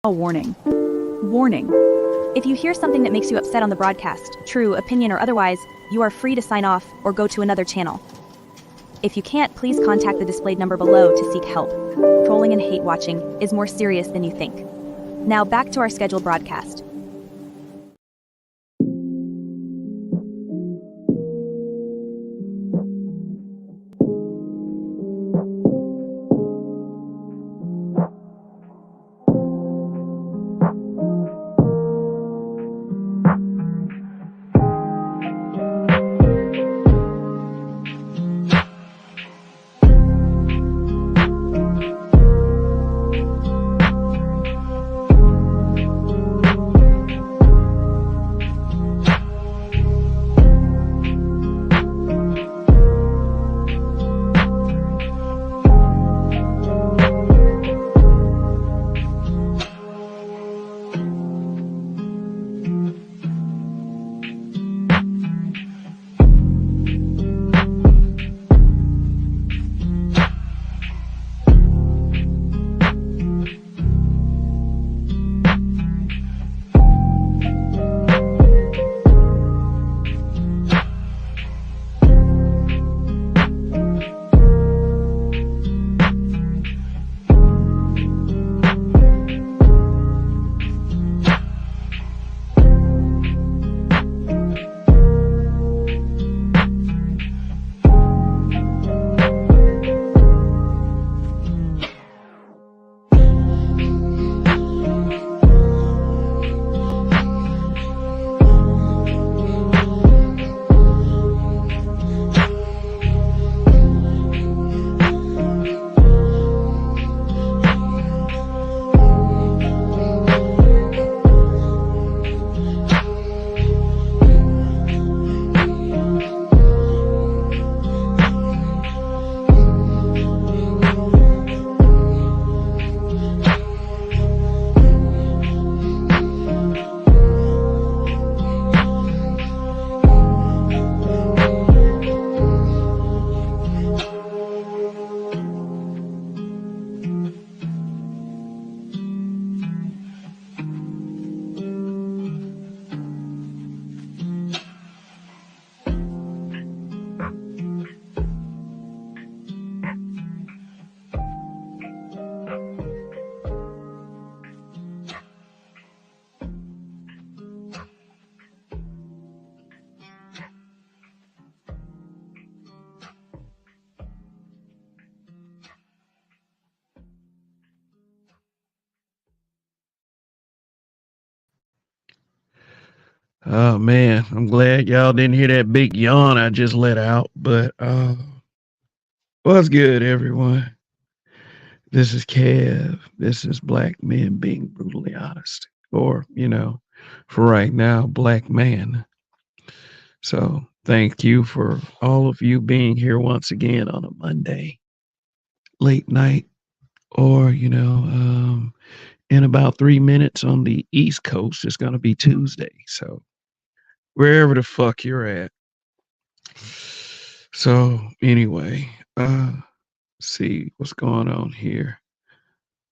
A warning. Warning. If you hear something that makes you upset on the broadcast, true, opinion, or otherwise, you are free to sign off or go to another channel. If you can't, please contact the displayed number below to seek help. Trolling and hate watching is more serious than you think. Now back to our scheduled broadcast. Oh man, I'm glad y'all didn't hear that big yawn I just let out. But what's good, everyone? This is Kev. This is Black Men Being Brutally Honest, or for right now, Black Man. So thank you for all of you being here once again on a Monday, late night, or in about 3 minutes on the East Coast, it's gonna be Tuesday. So wherever the fuck you're at. So anyway, see what's going on here.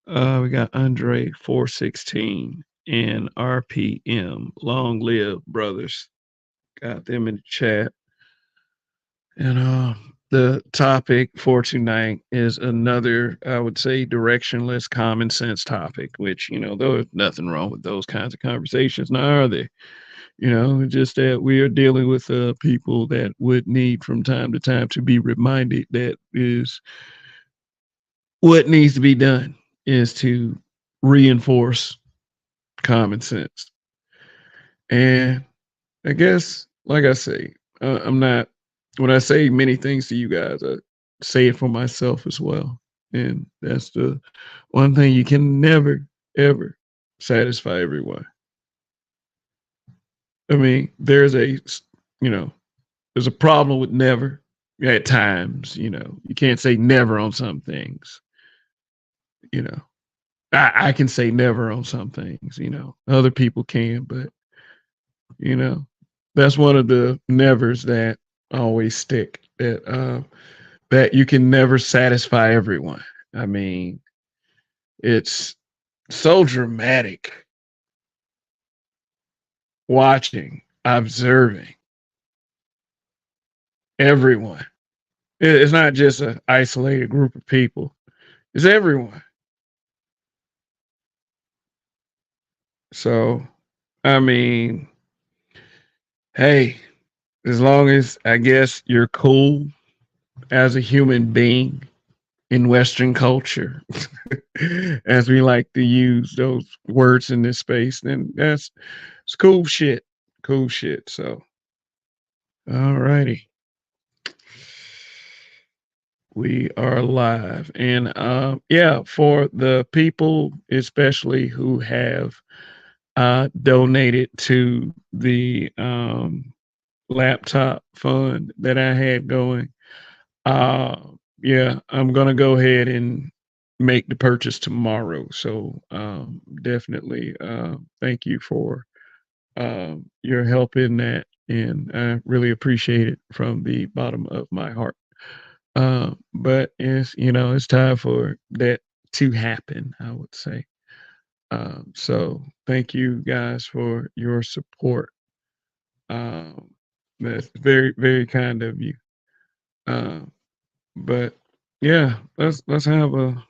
We got Andre 416 and RPM. Long live brothers. Got them in the chat. And the topic for tonight is another, I would say, directionless common sense topic, which, there's nothing wrong with those kinds of conversations, now are there? Just that we are dealing with people that would need from time to time to be reminded that is what needs to be done is to reinforce common sense. And I guess, like I say, I'm not, when I say many things to you guys, I say it for myself as well. And that's the one thing you can never, ever satisfy everyone. I mean, there's a problem with never at times, you can't say never on some things, you know. I can say never on some things, other people can, but that's one of the nevers that always stick that you can never satisfy everyone. I mean, it's so dramatic watching, observing everyone. It's not just an isolated group of people. It's everyone. So, I mean, hey, as long as I guess you're cool as a human being in Western culture, as we like to use those words in this space, then it's cool shit. Cool shit. So, all righty. We are live. And yeah, for the people, especially who have donated to the laptop fund that I had going, uh, yeah, I'm going to go ahead and make the purchase tomorrow. So definitely thank you for your help in that. And I really appreciate it from the bottom of my heart. But it's, it's time for that to happen, I would say. So thank you guys for your support. Um, that's very, very kind of you. Uh, but yeah, let's have a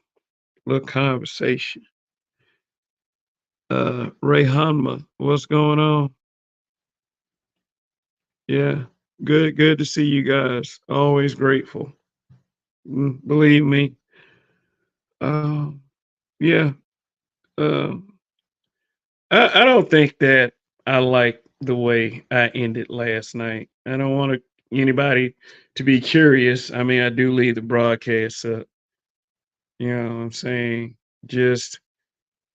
little conversation. Ray Hanma, what's going on? Yeah, good to see you guys. Always grateful. Believe me. Um, yeah. Um, I don't think that I like the way I ended last night. I don't want anybody to be curious. I mean, I do leave the broadcast up. You know what I'm saying? Just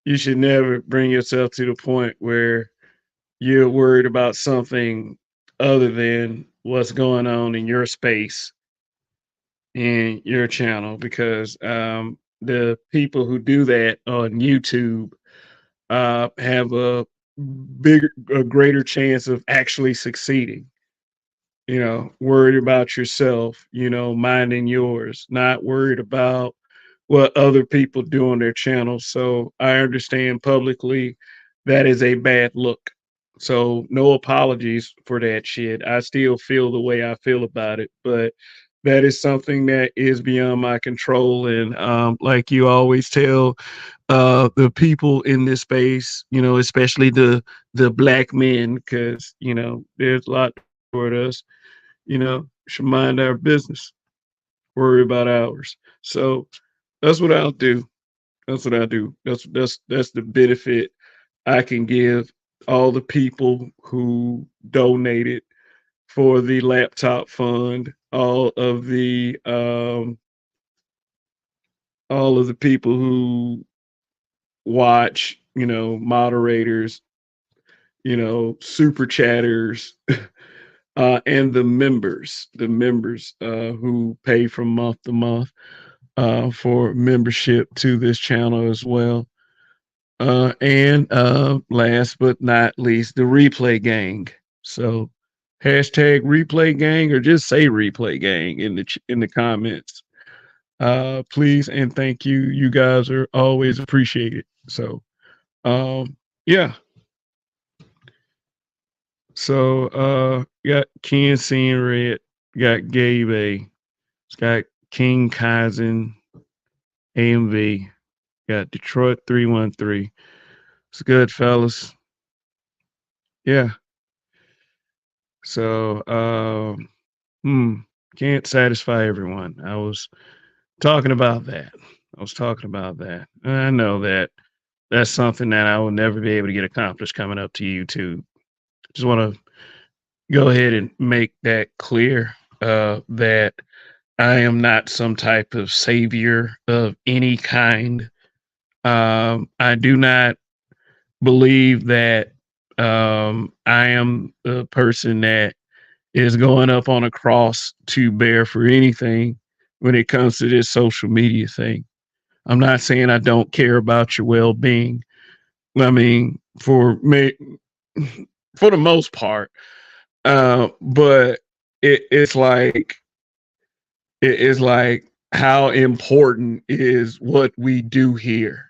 you should never bring yourself to the point where you're worried about something other than what's going on in your space in your channel because the people who do that on YouTube have a greater chance of actually succeeding. Worried about yourself, minding yours, not worried about what other people do on their channel. So I understand publicly that is a bad look. So no apologies for that shit. I still feel the way I feel about it, but that is something that is beyond my control. And like you always tell the people in this space, especially the black men, because there's a lot toward us, should mind our business, worry about ours. So that's what I'll do. That's what I do. That's the benefit I can give all the people who donated for the laptop fund, all of the people who watch, moderators, super chatters, and the members who pay from month to month for membership to this channel as well. And last but not least, the replay gang. So hashtag replay gang or just say replay gang in the comments. Please and thank you. You guys are always appreciated. So yeah. So got Ken seeing red, got Gabe A, it's got King Kaizen AMV, got Detroit 313. It's good, fellas. Yeah. So can't satisfy everyone. I was talking about that. And I know that that's something that I will never be able to get accomplished coming up to YouTube. Just want to go ahead and make that clear that I am not some type of savior of any kind. I do not believe that I am the person that is going up on a cross to bear for anything when it comes to this social media thing. I'm not saying I don't care about your well being. I mean, for me, for the most part, but it's like it's like how important is what we do here?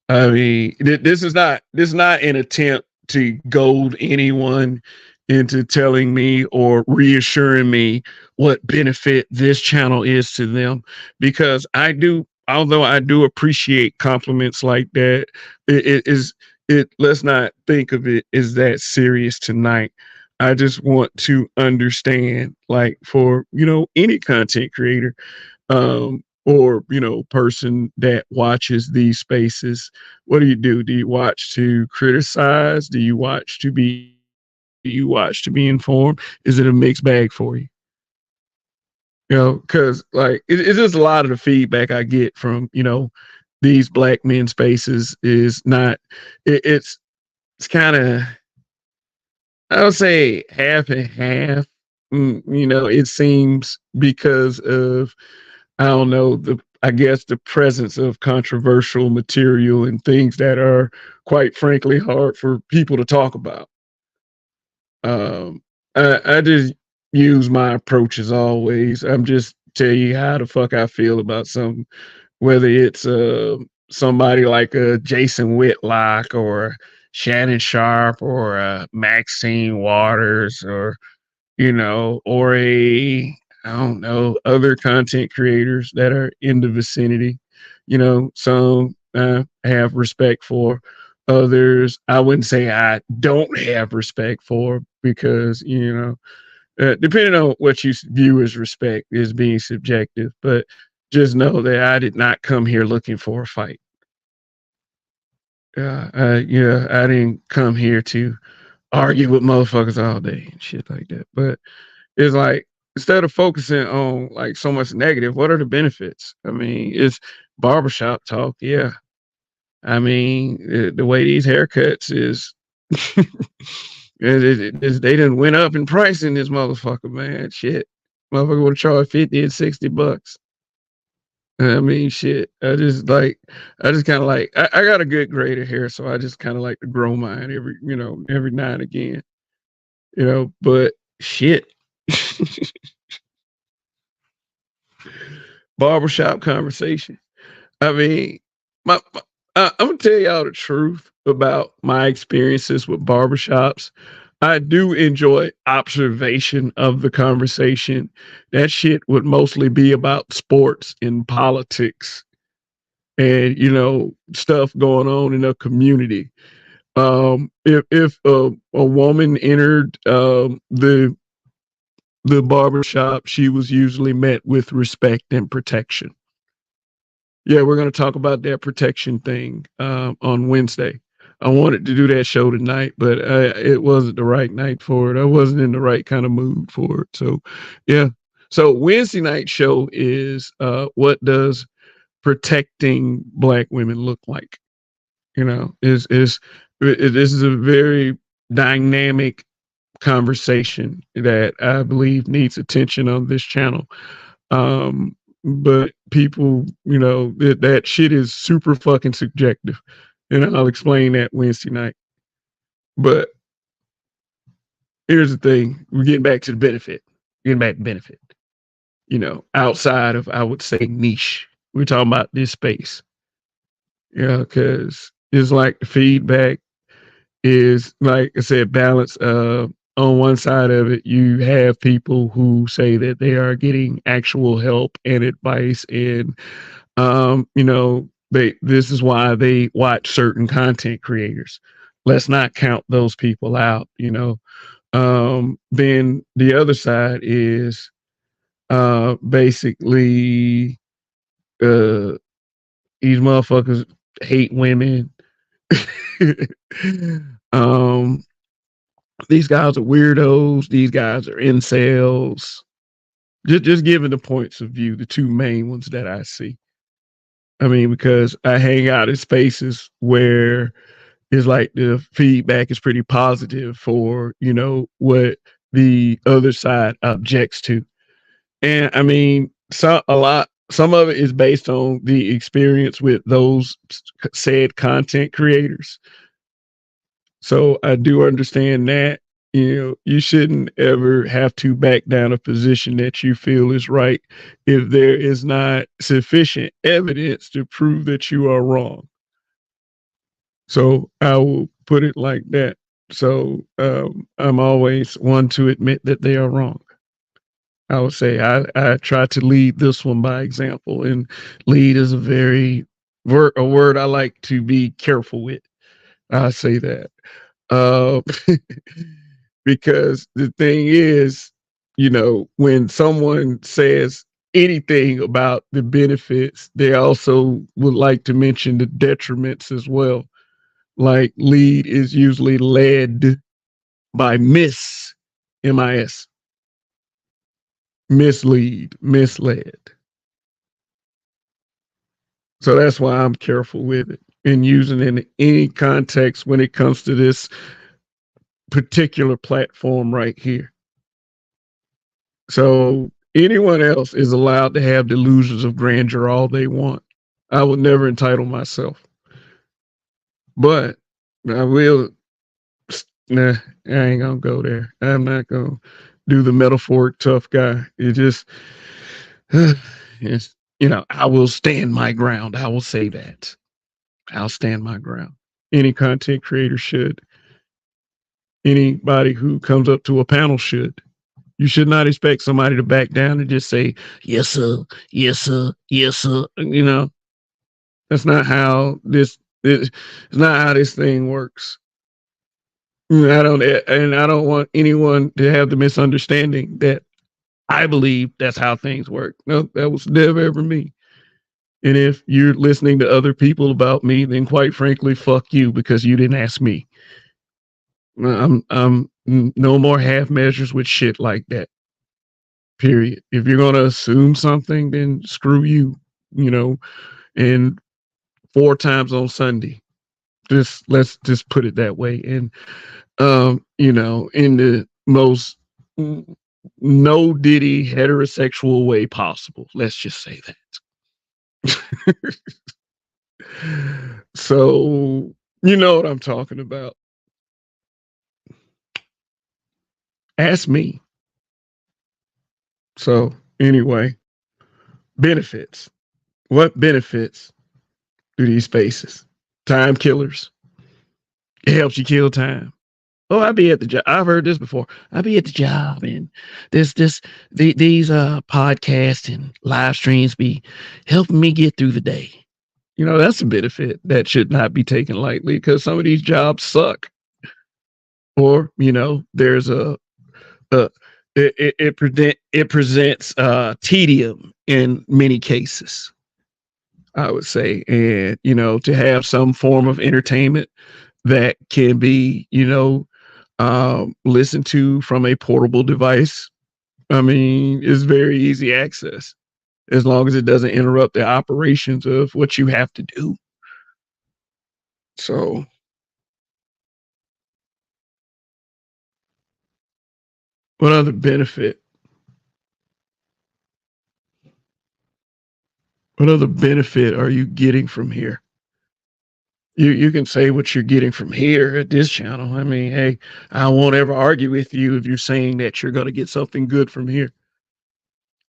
I mean, this is not an attempt to goad anyone into telling me or reassuring me what benefit this channel is to them, because I do, although I do appreciate compliments like that, it is it. Let's not think of it as that serious tonight. I just want to understand, like, for any content creator, or person that watches these spaces, what do you watch to criticize? Do you watch to be informed? Is it a mixed bag for you? Because like it's just a lot of the feedback I get from these black men spaces is not, it's kind of, I would say, half and half. It seems because of, I don't know, I guess the presence of controversial material and things that are quite frankly hard for people to talk about. Um, I just use my approach as always. I'm just tell you how the fuck I feel about something, whether it's somebody like a Jason Whitlock or Shannon Sharp or Maxine Waters, or or I don't know, other content creators that are in the vicinity. Some I have respect for. Others, I wouldn't say I don't have respect for, because, depending on what you view as respect is being subjective. But just know that I did not come here looking for a fight. I didn't come here to argue with motherfuckers all day and shit like that. But it's like, instead of focusing on like so much negative, what are the benefits? I mean, it's barbershop talk. Yeah. I mean, the way these haircuts is, they didn't went up in price in this motherfucker, man. Shit. Motherfucker would charge 50 and $60. I mean, shit. I just kind of like, I got a good grade of hair, so I just kind of like to grow mine every now and again, but shit. Barbershop conversation. I mean, I'm gonna tell y'all the truth about my experiences with barbershops. I do enjoy observation of the conversation. That shit would mostly be about sports and politics and stuff going on in the community. If a woman entered the barbershop, she was usually met with respect and protection. Yeah, we're going to talk about that protection thing on Wednesday. I wanted to do that show tonight, but it wasn't the right night for it. I wasn't in the right kind of mood for it. So, yeah. So Wednesday night show is what does protecting Black women look like? This is a very dynamic conversation that I believe needs attention on this channel. But people, that shit is super fucking subjective. And I'll explain that Wednesday night. But here's the thing. We're getting back to the benefit. Getting back to benefit. Outside of, I would say, niche. We're talking about this space. Yeah, because it's like the feedback is, like I said, balance. On one side of it, you have people who say that they are getting actual help and advice, and this is why they watch certain content creators. Let's not count those people out. Then the other side is basically these motherfuckers hate women. um these guys are weirdos. These guys are incels. Just giving the points of view, the two main ones that I see. I mean, because I hang out in spaces where it's like the feedback is pretty positive for, what the other side objects to. And I mean, some of it is based on the experience with those said content creators. So I do understand that. You shouldn't ever have to back down a position that you feel is right if there is not sufficient evidence to prove that you are wrong. So I will put it like that. So I'm always one to admit that they are wrong. I would say I try to lead this one by example, and lead is a very a word I like to be careful with. I say that uh, because the thing is, when someone says anything about the benefits, they also would like to mention the detriments as well. Like lead is usually led by MIS, mislead, misled. So that's why I'm careful with it and using it in any context when it comes to this particular platform right here. So anyone else is allowed to have delusions of grandeur all they want. I would never entitle myself, but I will. Nah, I ain't gonna go there. I'm not gonna do the metaphoric tough guy. It just, it's, I will stand my ground. I will say that. I'll stand my ground. Any content creator should. Anybody who comes up to a panel should. You should not expect somebody to back down and just say, yes, sir, yes, sir, yes, sir. That's not how it's not how this thing works. I don't want anyone to have the misunderstanding that I believe that's how things work. No, that was never ever me. And if you're listening to other people about me, then quite frankly, fuck you because you didn't ask me. I'm no more half measures with shit like that. Period. If you're gonna assume something, then screw you. And 4 times on Sunday. Just let's just put it that way. And in the most no diddy heterosexual way possible. Let's just say that. So you know what I'm talking about. Ask me. So anyway, benefits. What benefits do these spaces? Time killers. It helps you kill time. Oh, I be at the job. I've heard this before. I be at the job, and these podcasts and live streams be helping me get through the day. That's a benefit that should not be taken lightly because some of these jobs suck. Or there's a it presents tedium in many cases. I would say, and to have some form of entertainment that can be listened to from a portable device. I mean, it's very easy access as long as it doesn't interrupt the operations of what you have to do. So, what other benefit? What other benefit are you getting from here? You can say what you're getting from here at this channel. I mean, hey, I won't ever argue with you if you're saying that you're going to get something good from here.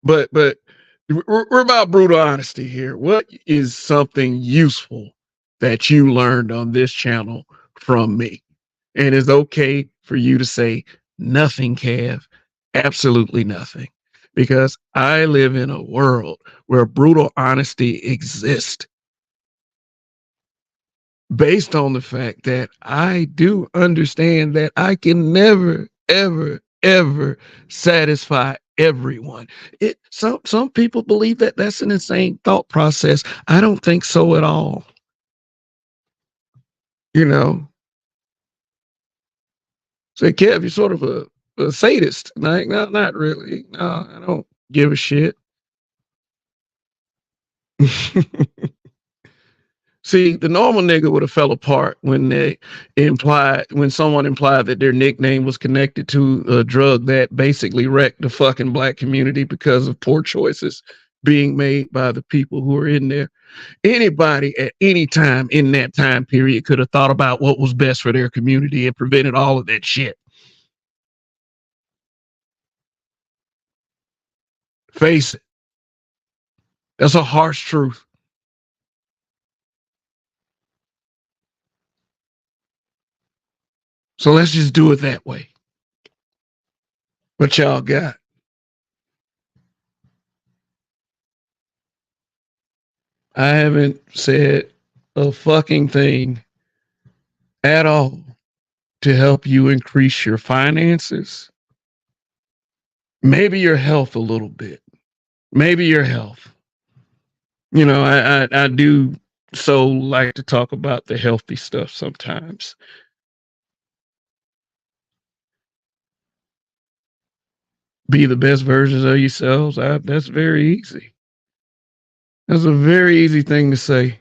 But we're about brutal honesty here. What is something useful that you learned on this channel from me? And it's okay for you to say nothing, Kev, absolutely nothing, because I live in a world where brutal honesty exists based on the fact that I do understand that I can never, ever, ever satisfy everyone. Some people believe that that's an insane thought process. I don't think so at all. You know, say, Kev, you're sort of a sadist. Like, no, not really. No, I don't give a shit. See, the normal nigga would have fell apart when someone implied that their nickname was connected to a drug that basically wrecked the fucking black community because of poor choices being made by the people who are in there. Anybody at any time in that time period could have thought about what was best for their community and prevented all of that shit. Face it. That's a harsh truth. So let's just do it that way. What y'all got? I haven't said a fucking thing at all to help you increase your finances. Maybe your health a little bit. Maybe your health. You know, I do so like to talk about the healthy stuff sometimes. Be the best versions of yourselves. That's very easy. That's a very easy thing to say.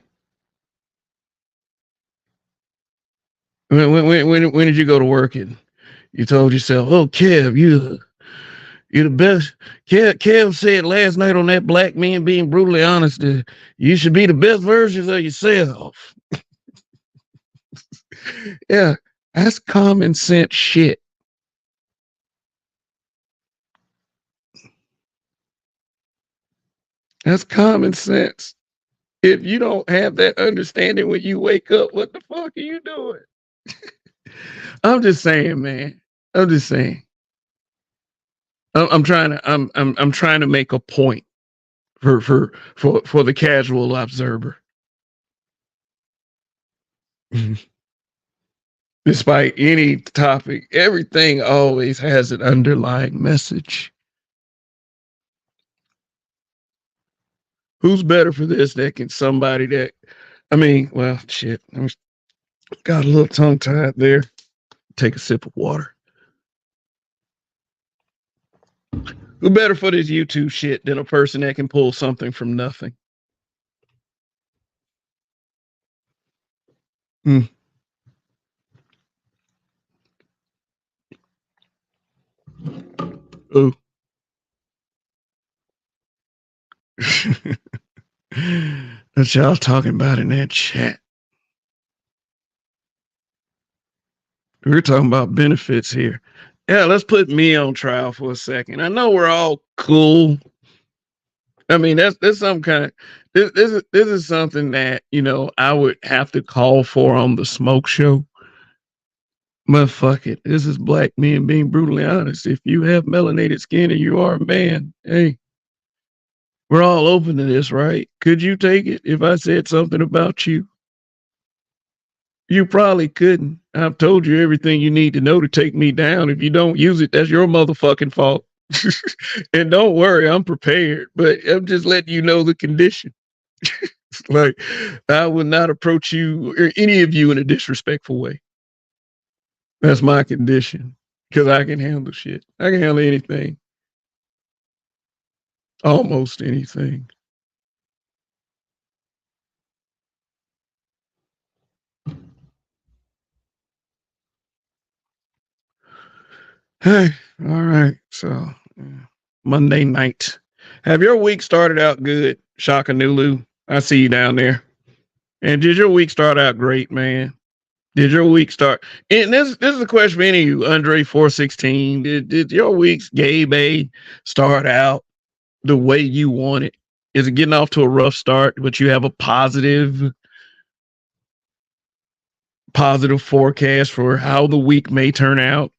When did you go to work and you told yourself, "Oh, Kev, you're the best." Kev said last night on that Black Men Being Brutally Honest that you should be the best versions of yourself. Yeah, that's common sense shit. That's common sense. If you don't have that understanding when you wake up, what the fuck are you doing? I'm just saying, man. I'm just saying. I'm trying to I'm trying to make a point for the casual observer. Despite any topic, everything always has an underlying message. Who's better for this than somebody that, I mean, well, shit. I got a little tongue tied there. Take a sip of water. Who better for this YouTube shit than a person that can pull something from nothing? Hmm. Ooh. That's y'all talking about in that chat. We're talking about benefits here. Yeah, let's put me on trial for a second. I know we're all cool. I mean, that's some kind of this is something that, you know, I would have to call for on the smoke show. But fuck it. This is Black Men Being Brutally Honest. If you have melanated skin and you are a man, hey, we're all open to this, right? Could you take it if I said something about you? You probably couldn't. I've told you everything you need to know to take me down. If you don't use it, that's your motherfucking fault. And don't worry, I'm prepared, but I'm just letting you know the condition. Like, I would not approach you or any of you in a disrespectful way. That's my condition because I can handle shit. I can handle anything, almost anything. Hey, all right. So, Monday night. Have your week started out good, Shaka Nulu? I see you down there. And did your week start out great, man? Did your week start? And this is a question for any of you, Andre 416. Did your week's Gabe A start out the way you want it? Is it getting off to a rough start, but you have a positive forecast for how the week may turn out?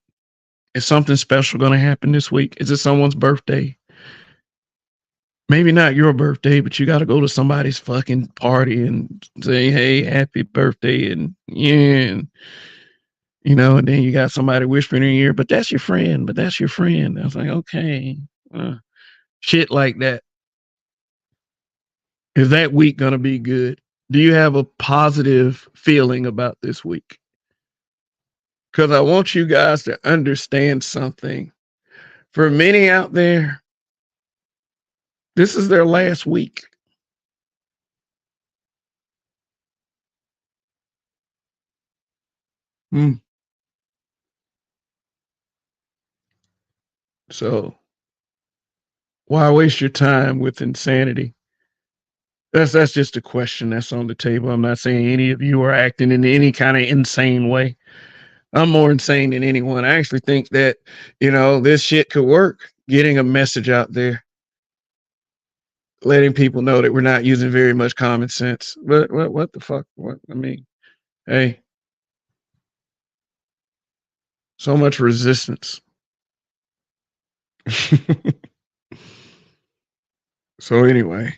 Is something special going to happen this week? Is it someone's birthday? Maybe not your birthday, but you got to go to somebody's fucking party and say, "Hey, happy birthday." And yeah, and, you know, and then you got somebody whispering in your ear, "But that's your friend, but that's your friend." I was like, okay, shit like that. Is that week going to be good? Do you have a positive feeling about this week? Because I want you guys to understand something. For many out there, this is their last week. So why waste your time with insanity? That's just a question that's on the table. I'm not saying any of you are acting in any kind of insane way. I'm more insane than anyone. I actually think that, you know, this shit could work. Getting a message out there, letting people know that we're not using very much common sense. But what the fuck? What I mean, hey, So much resistance. So anyway,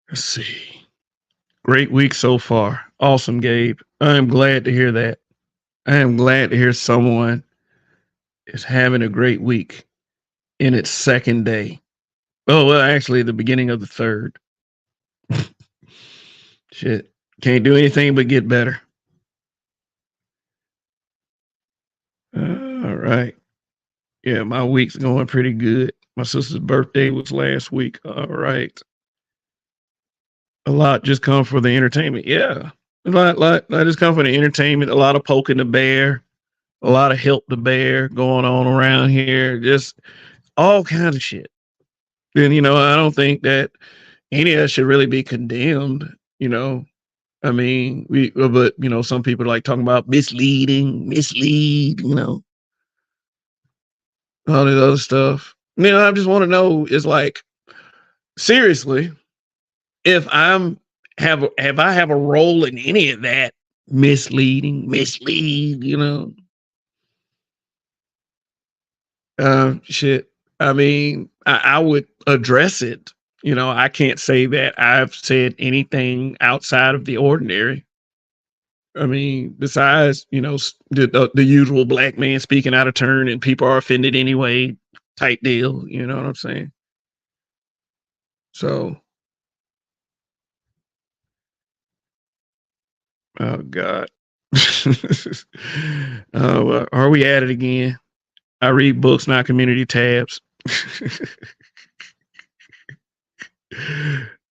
let's see. Great week so far. Awesome, Gabe. I am glad to hear that. I am glad to hear someone is having a great week in its second day. Oh, well, actually, the beginning of the third. Shit. Can't do anything but get better. All right. Yeah, my week's going pretty good. My sister's birthday was last week. All right. A lot just come for the entertainment. Yeah. A lot just come for the entertainment. A lot of poking the bear. A lot of help the bear going on around here. Just all kinds of shit. And, I don't think that any of us should really be condemned, you know. I mean, but some people like talking about mislead, all this other stuff. I just want to know is like, seriously, if have I have a role in any of that mislead, shit. I mean, I would address it. I can't say that I've said anything outside of the ordinary. I mean, besides, the usual black man speaking out of turn and people are offended anyway, type deal. You know what I'm saying? So, oh God. Are we at it again? I read books, not community tabs.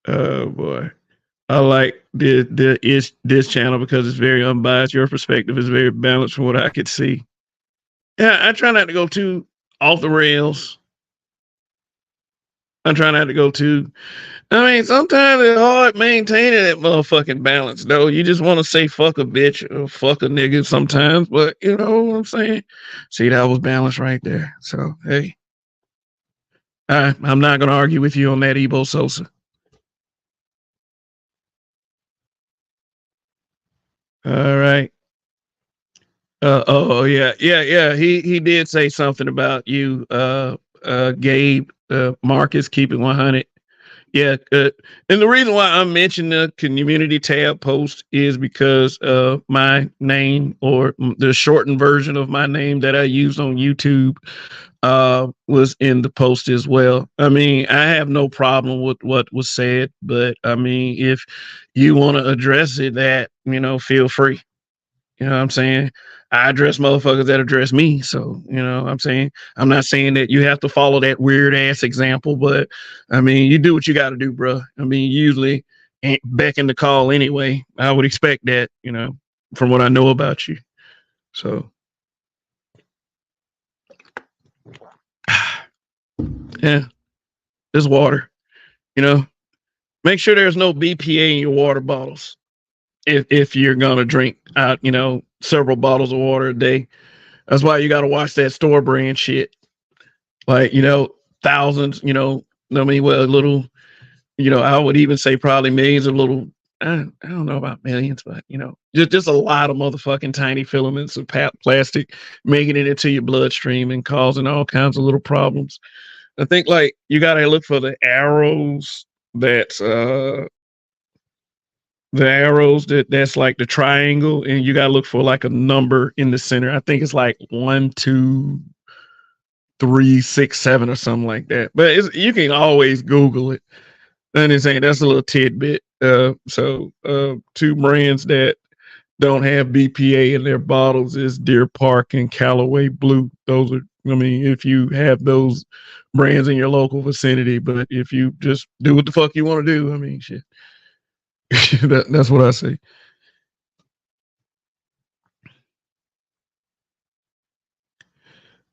Oh boy. I like this channel because it's very unbiased. Your perspective is very balanced from what I could see. Yeah, I try not to go too off the rails. I'm trying not to go too. I mean, sometimes it's hard maintaining that motherfucking balance, though. You just want to say fuck a bitch or fuck a nigga sometimes, but you know what I'm saying? See, that was balance right there. So, hey, I'm not going to argue with you on that, Ebo Sosa. All right. Oh yeah. He did say something about you, Gabe. Marcus, keep it 100. Yeah, and the reason why I'm mentioning the community tab post is because my name or the shortened version of my name that I used on YouTube was in the post as well. I mean, I have no problem with what was said, but I mean, if you want to address it, that feel free. You know what I'm saying? I address motherfuckers that address me. So, what I'm saying? I'm not saying that you have to follow that weird ass example, but I mean, you do what you got to do, bro. I mean, usually ain't beckon the call anyway. I would expect that, from what I know about you. So, yeah, there's water, you know, make sure there's no BPA in your water bottles. If you're going to drink out, several bottles of water a day. That's why you got to watch that store brand shit. Like, thousands, I mean, well, a little, I would even say probably millions of little, I don't know about millions, but, just a lot of motherfucking tiny filaments of plastic making it into your bloodstream and causing all kinds of little problems. I think like you got to look for that's like the triangle, and you got to look for like a number in the center. I think it's like 1, 2, 3, 6, 7 or something like that. But you can always Google it. And it's saying that's a little tidbit. So two brands that don't have BPA in their bottles is Deer Park and Callaway Blue. Those are, I mean, if you have those brands in your local vicinity, but if you just do what the fuck you want to do, I mean, shit. That's what I say.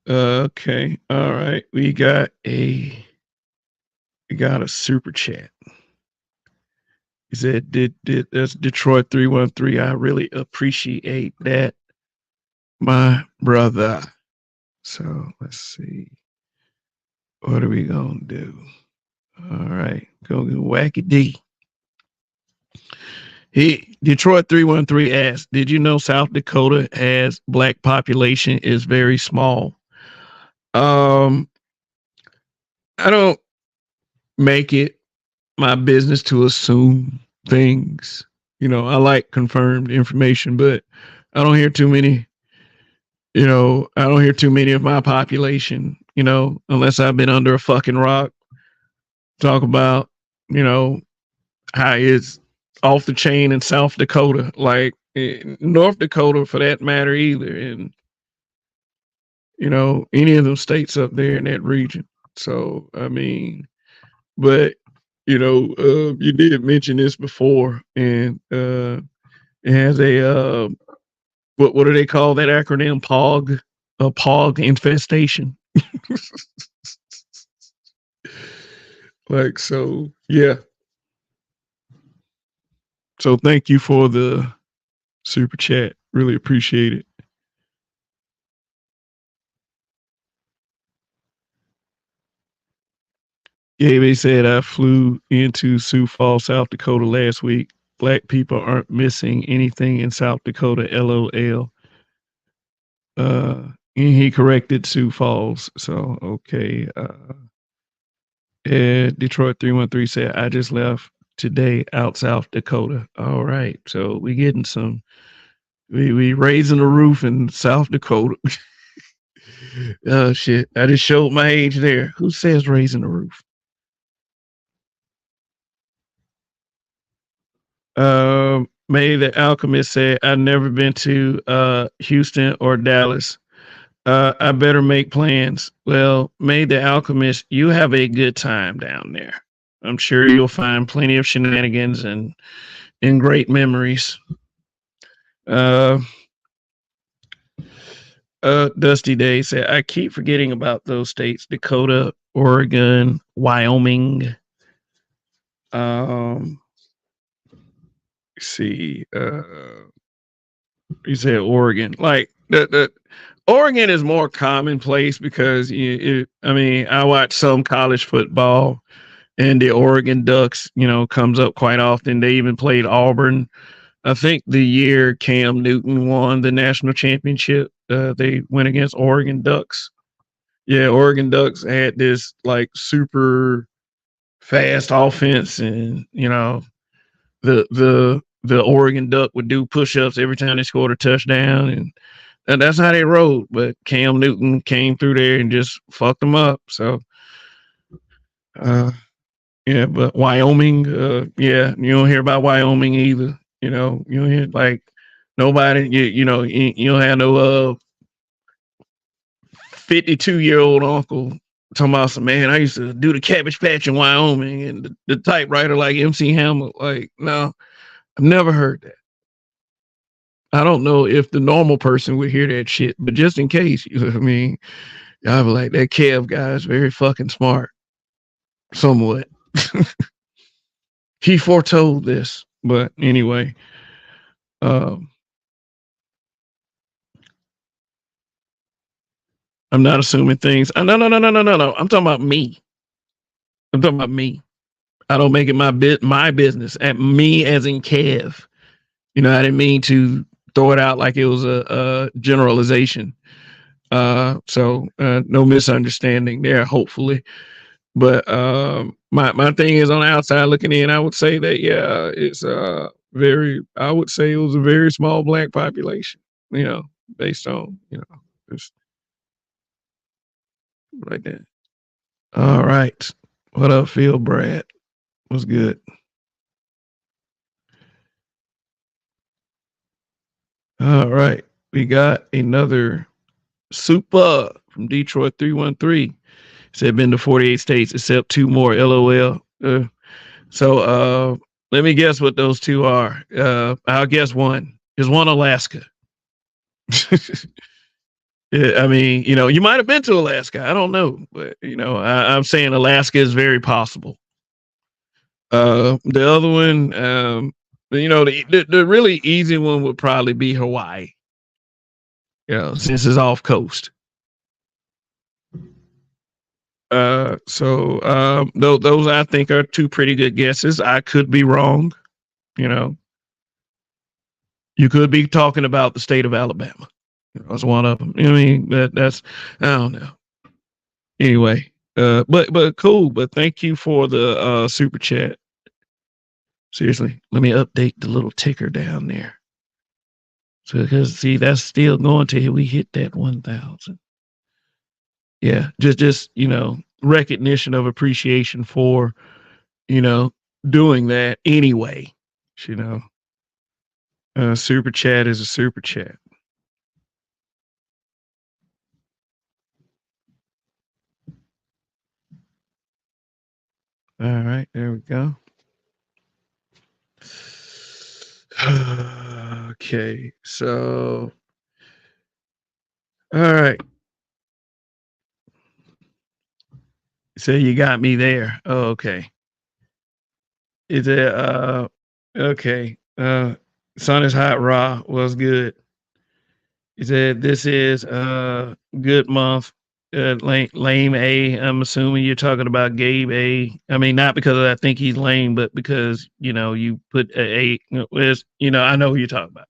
Okay. All right. We got a super chat. He said, did that's Detroit 313. I really appreciate that, my brother. So let's see. What are we gonna do? All right, go to Wacky D. Detroit 313 asked, did you know South Dakota has black population is very small? I don't make it my business to assume things. I like confirmed information, but I don't hear too many, I don't hear too many of my population, unless I've been under a fucking rock, talk about, you know, how it's off the chain in South Dakota, like North Dakota for that matter either. And, any of them states up there in that region. So, I mean, but, you did mention this before, and it has what do they call that acronym? POG, a POG infestation. Like, so, yeah. So thank you for the super chat. Really appreciate it. Gabe said, I flew into Sioux Falls, South Dakota last week. Black people aren't missing anything in South Dakota. LOL. And he corrected Sioux Falls. So, okay. Detroit 313 said, I just left today out South Dakota. All right. So we getting some, we raising the roof in South Dakota. Oh, shit. I just showed my age there. Who says raising the roof? May the Alchemist said, I've never been to Houston or Dallas. I better make plans. Well, May the Alchemist, you have a good time down there. I'm sure you'll find plenty of shenanigans and great memories. Dusty Day said, I keep forgetting about those states: Dakota, Oregon, Wyoming. See, you said Oregon. Like the Oregon is more commonplace because I watch some college football, and the Oregon Ducks, comes up quite often. They even played Auburn. I think the year Cam Newton won the national championship, they went against Oregon Ducks. Yeah, Oregon Ducks had this like super fast offense, and the Oregon Duck would do push-ups every time they scored a touchdown, and that's how they rode. But Cam Newton came through there and just fucked them up. So, yeah, but Wyoming, yeah, you don't hear about Wyoming either. You don't hear like nobody. You don't have no 52-year-old uncle talking about some, man, I used to do the Cabbage Patch in Wyoming, and the typewriter like MC Hammer. Like, no, I've never heard that. I don't know if the normal person would hear that shit, but just in case, I mean, I'd be like, that Kev guy is very fucking smart. Somewhat. He foretold this, but anyway. I'm not assuming things. No. I'm talking about me. I don't make it my business. At me as in Kev. I didn't mean to throw it out like it was a generalization. So no misunderstanding there, hopefully. But my thing is, on the outside looking in, I would say that, yeah, it's I would say it was a very small black population, based on, just like that. All right. What up, Phil Brad? What's good? All right. We got another super from Detroit 313. Said been to 48 states except 2 more. LOL. So let me guess what those 2 are. I'll guess one. Is one Alaska? Yeah, I mean, you might have been to Alaska. I don't know, but I'm saying Alaska is very possible. The other one, the really easy one would probably be Hawaii. Since it's off coast. So those I think are 2 pretty good guesses. I could be wrong, You could be talking about the state of Alabama. That's one of them. I mean, that's I don't know. Anyway, but cool. But thank you for the super chat. Seriously, let me update the little ticker down there. So because see, that's still going till we hit that 1,000. Yeah, just recognition of appreciation for doing that anyway. You know, super chat is a super chat. All right, there we go. Okay, so all right. So you got me there. Oh, okay. Is it okay. Sun is hot, raw was good. He said this is good month. Lame A. I'm assuming you're talking about Gabe A. I mean, not because I think he's lame, but because you put a. I know who you're talking about.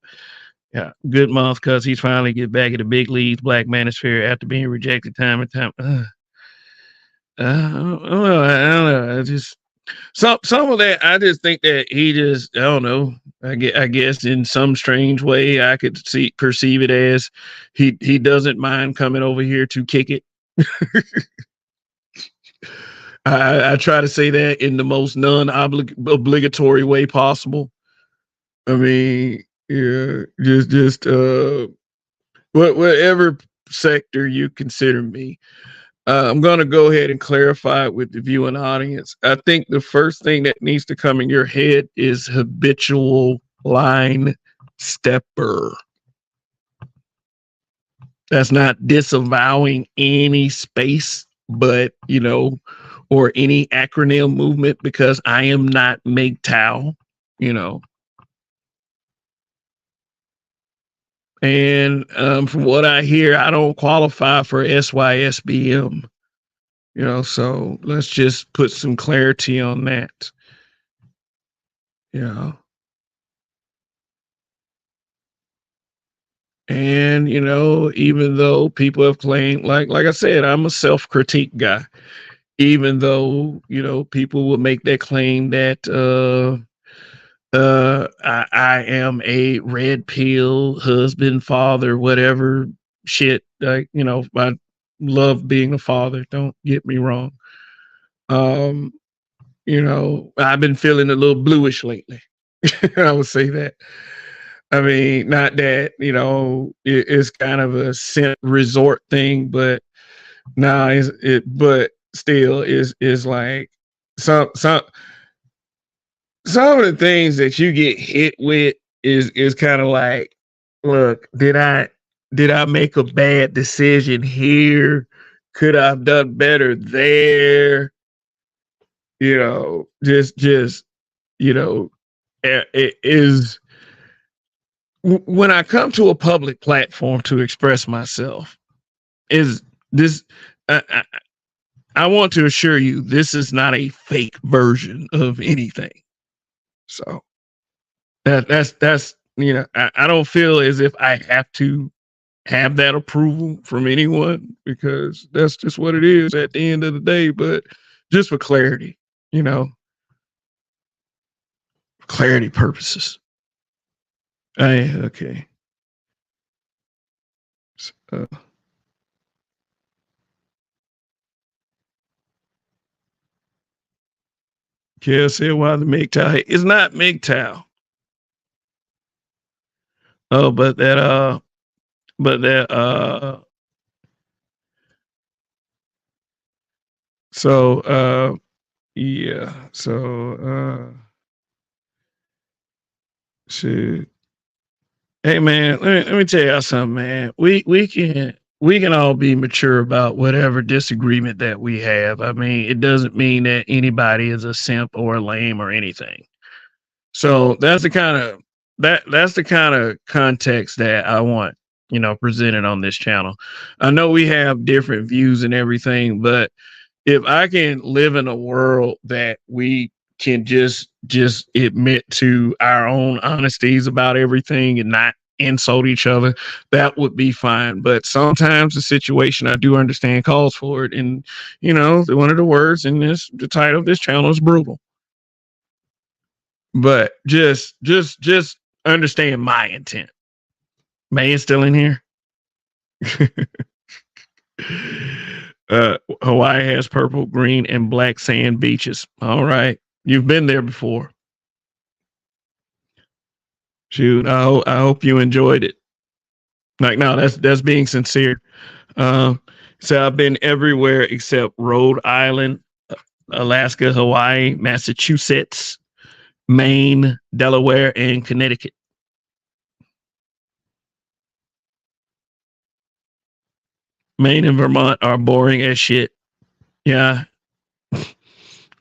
Yeah, good month because he's finally get back at the big leagues. Black Manosphere after being rejected time and time. I don't know. I don't know. I just some of that. I just think that he just. I don't know. I guess in some strange way, I could perceive it as he doesn't mind coming over here to kick it. I try to say that in the most non-obligatory way possible. I mean, yeah, just whatever sector you consider me. I'm going to go ahead and clarify it with the viewing audience. I think the first thing that needs to come in your head is habitual line stepper. That's not disavowing any space, but or any acronym movement, because I am not MGTOW, and from what I hear, I don't qualify for SYSBM. So let's just put some clarity on that. And even though people have claimed, like I said, I'm a self-critique guy. Even though people will make that claim that I am a red pill husband, father, whatever shit. Like I love being a father. Don't get me wrong. I've been feeling a little bluish lately. I would say that. I mean, not that it's kind of a resort thing, but but still is like some of the things that you get hit with is kind of like, look, did I make a bad decision here? Could I have done better there? Just it is when I come to a public platform to express myself, is this I want to assure you this is not a fake version of anything. So that's I don't feel as if I have to have that approval from anyone, because that's just what it is at the end of the day. But just for clarity, clarity purposes. Okay. So, Kale said, why the MGTOW? It's not MGTOW. Oh, but that so yeah, so shoot. Hey man, let me tell y'all something, man. We can all be mature about whatever disagreement that we have. I mean, it doesn't mean that anybody is a simp or a lame or anything. So that's the kind of that's the kind of context that I want, presented on this channel. I know we have different views and everything, but if I can live in a world that we can just admit to our own honesties about everything and not insult each other, that would be fine. But sometimes the situation, I do understand, calls for it. And one of the words in the title of this channel is brutal. But just understand my intent. Man, still in here. Hawaii has purple, green, and black sand beaches. All right, you've been there before. Shoot, I hope you enjoyed it. Like, no, that's being sincere. So I've been everywhere except Rhode Island, Alaska, Hawaii, Massachusetts, Maine, Delaware, and Connecticut. Maine and Vermont are boring as shit. Yeah,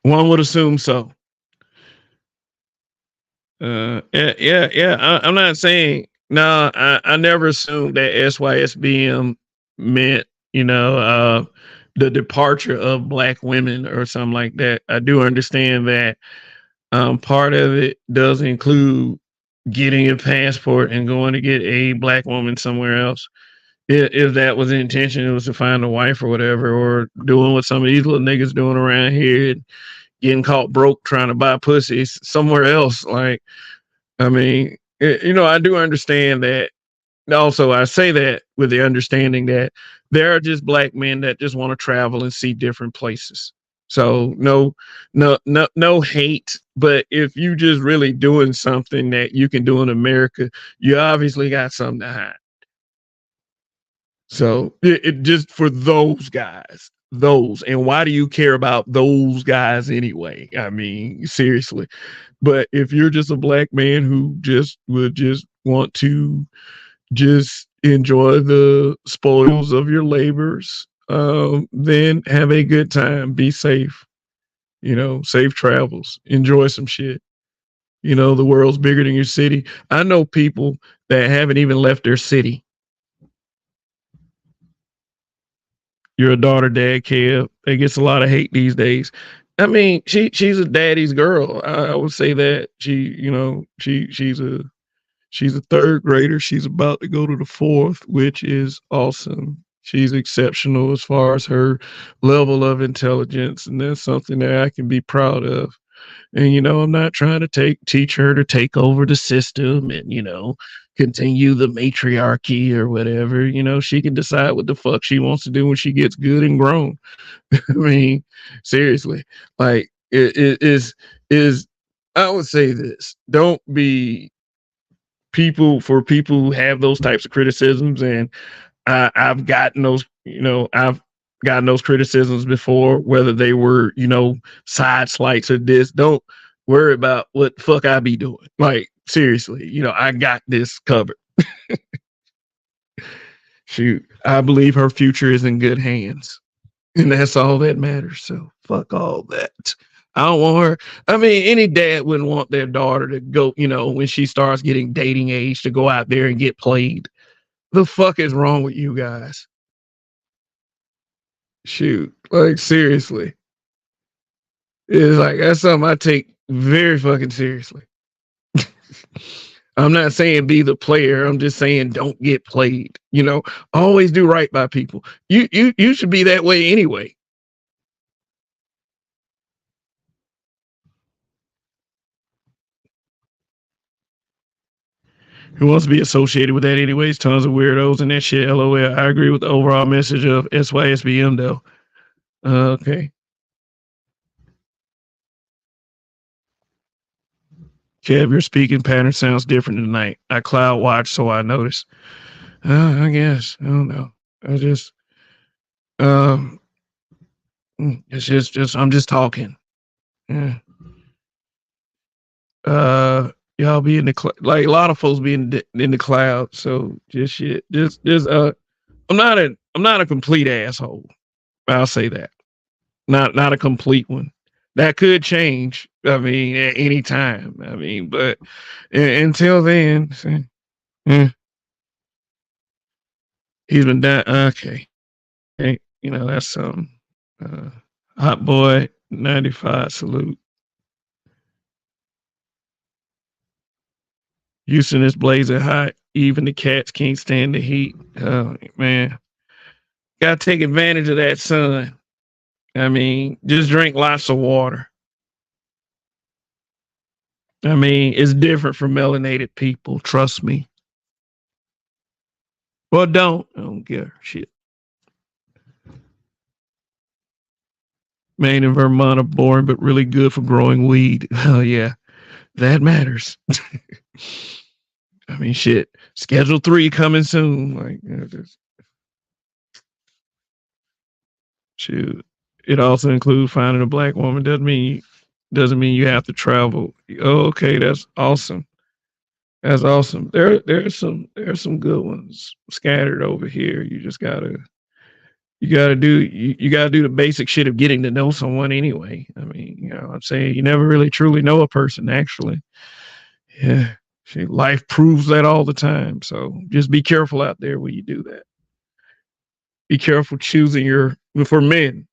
one would assume so. Yeah. I'm not saying no. I never assumed that SYSBM meant the departure of black women or something like that. I do understand that part of it does include getting a passport and going to get a black woman somewhere else. If that was the intention, it was to find a wife or whatever, or doing what some of these little niggas doing around here and getting caught broke trying to buy pussy somewhere else. Like, I mean, I do understand that. Also, I say that with the understanding that there are just black men that just want to travel and see different places. So no hate. But if you just really doing something that you can do in America, you obviously got something to hide. So it just for those guys, and why do you care about those guys anyway? I mean, seriously. But if you're just a black man who would just want to just enjoy the spoils of your labors, then have a good time, be safe, safe travels, enjoy some shit. The world's bigger than your city. I know people that haven't even left their city. You're a daughter, dad, Kev. It gets a lot of hate these days. I mean, she's a daddy's girl. I would say that she's a third grader. She's about to go to the fourth, which is awesome. She's exceptional as far as her level of intelligence, and that's something that I can be proud of. And I'm not trying to teach her to take over the system and continue the matriarchy or whatever. She can decide what the fuck she wants to do when she gets good and grown. I mean, seriously, like it is. I would say this: don't be people who have those types of criticisms, and I've gotten those criticisms before, whether they were side slights or this. Don't worry about what the fuck I be doing. Like, seriously, I got this covered. Shoot, I believe her future is in good hands, and that's all that matters. So fuck all that. I don't want her. I mean, any dad wouldn't want their daughter to go, when she starts getting dating age, to go out there and get played. The fuck is wrong with you guys? Shoot, like, seriously. It's like, that's something I take very fucking seriously. I'm not saying be the player. I'm just saying don't get played. Always do right by people. You should be that way anyway. Who wants to be associated with that anyways? Tons of weirdos and that shit. LOL. I agree with the overall message of SYSBM though. Okay. Kev, your speaking pattern sounds different tonight. I cloud watch, so I notice. I guess. I don't know. I just it's just I'm just talking. Yeah. Y'all be in the like a lot of folks be in the cloud. So just shit. Just I'm not a complete asshole. I'll say that. Not a complete one. That could change. I mean, at any time. I mean, but until then, he's been down. Okay. Hey, that's hot boy 95 salute. Houston is blazing hot. Even the cats can't stand the heat. Oh, man. Gotta take advantage of that sun. I mean, just drink lots of water. I mean, it's different for melanated people. Trust me. Well, I don't care. Shit. Maine and Vermont are boring, but really good for growing weed. Oh, yeah. That matters. I mean, shit. Schedule 3 coming soon. Like, just shoot. It also includes finding a black woman. Doesn't mean you have to travel. Oh, okay, that's awesome. That's awesome. There's some good ones scattered over here. You gotta do the basic shit of getting to know someone anyway. I mean, you know, I'm saying you never really truly know a person actually. Yeah. Life proves that all the time. So just be careful out there when you do that. Be careful for men,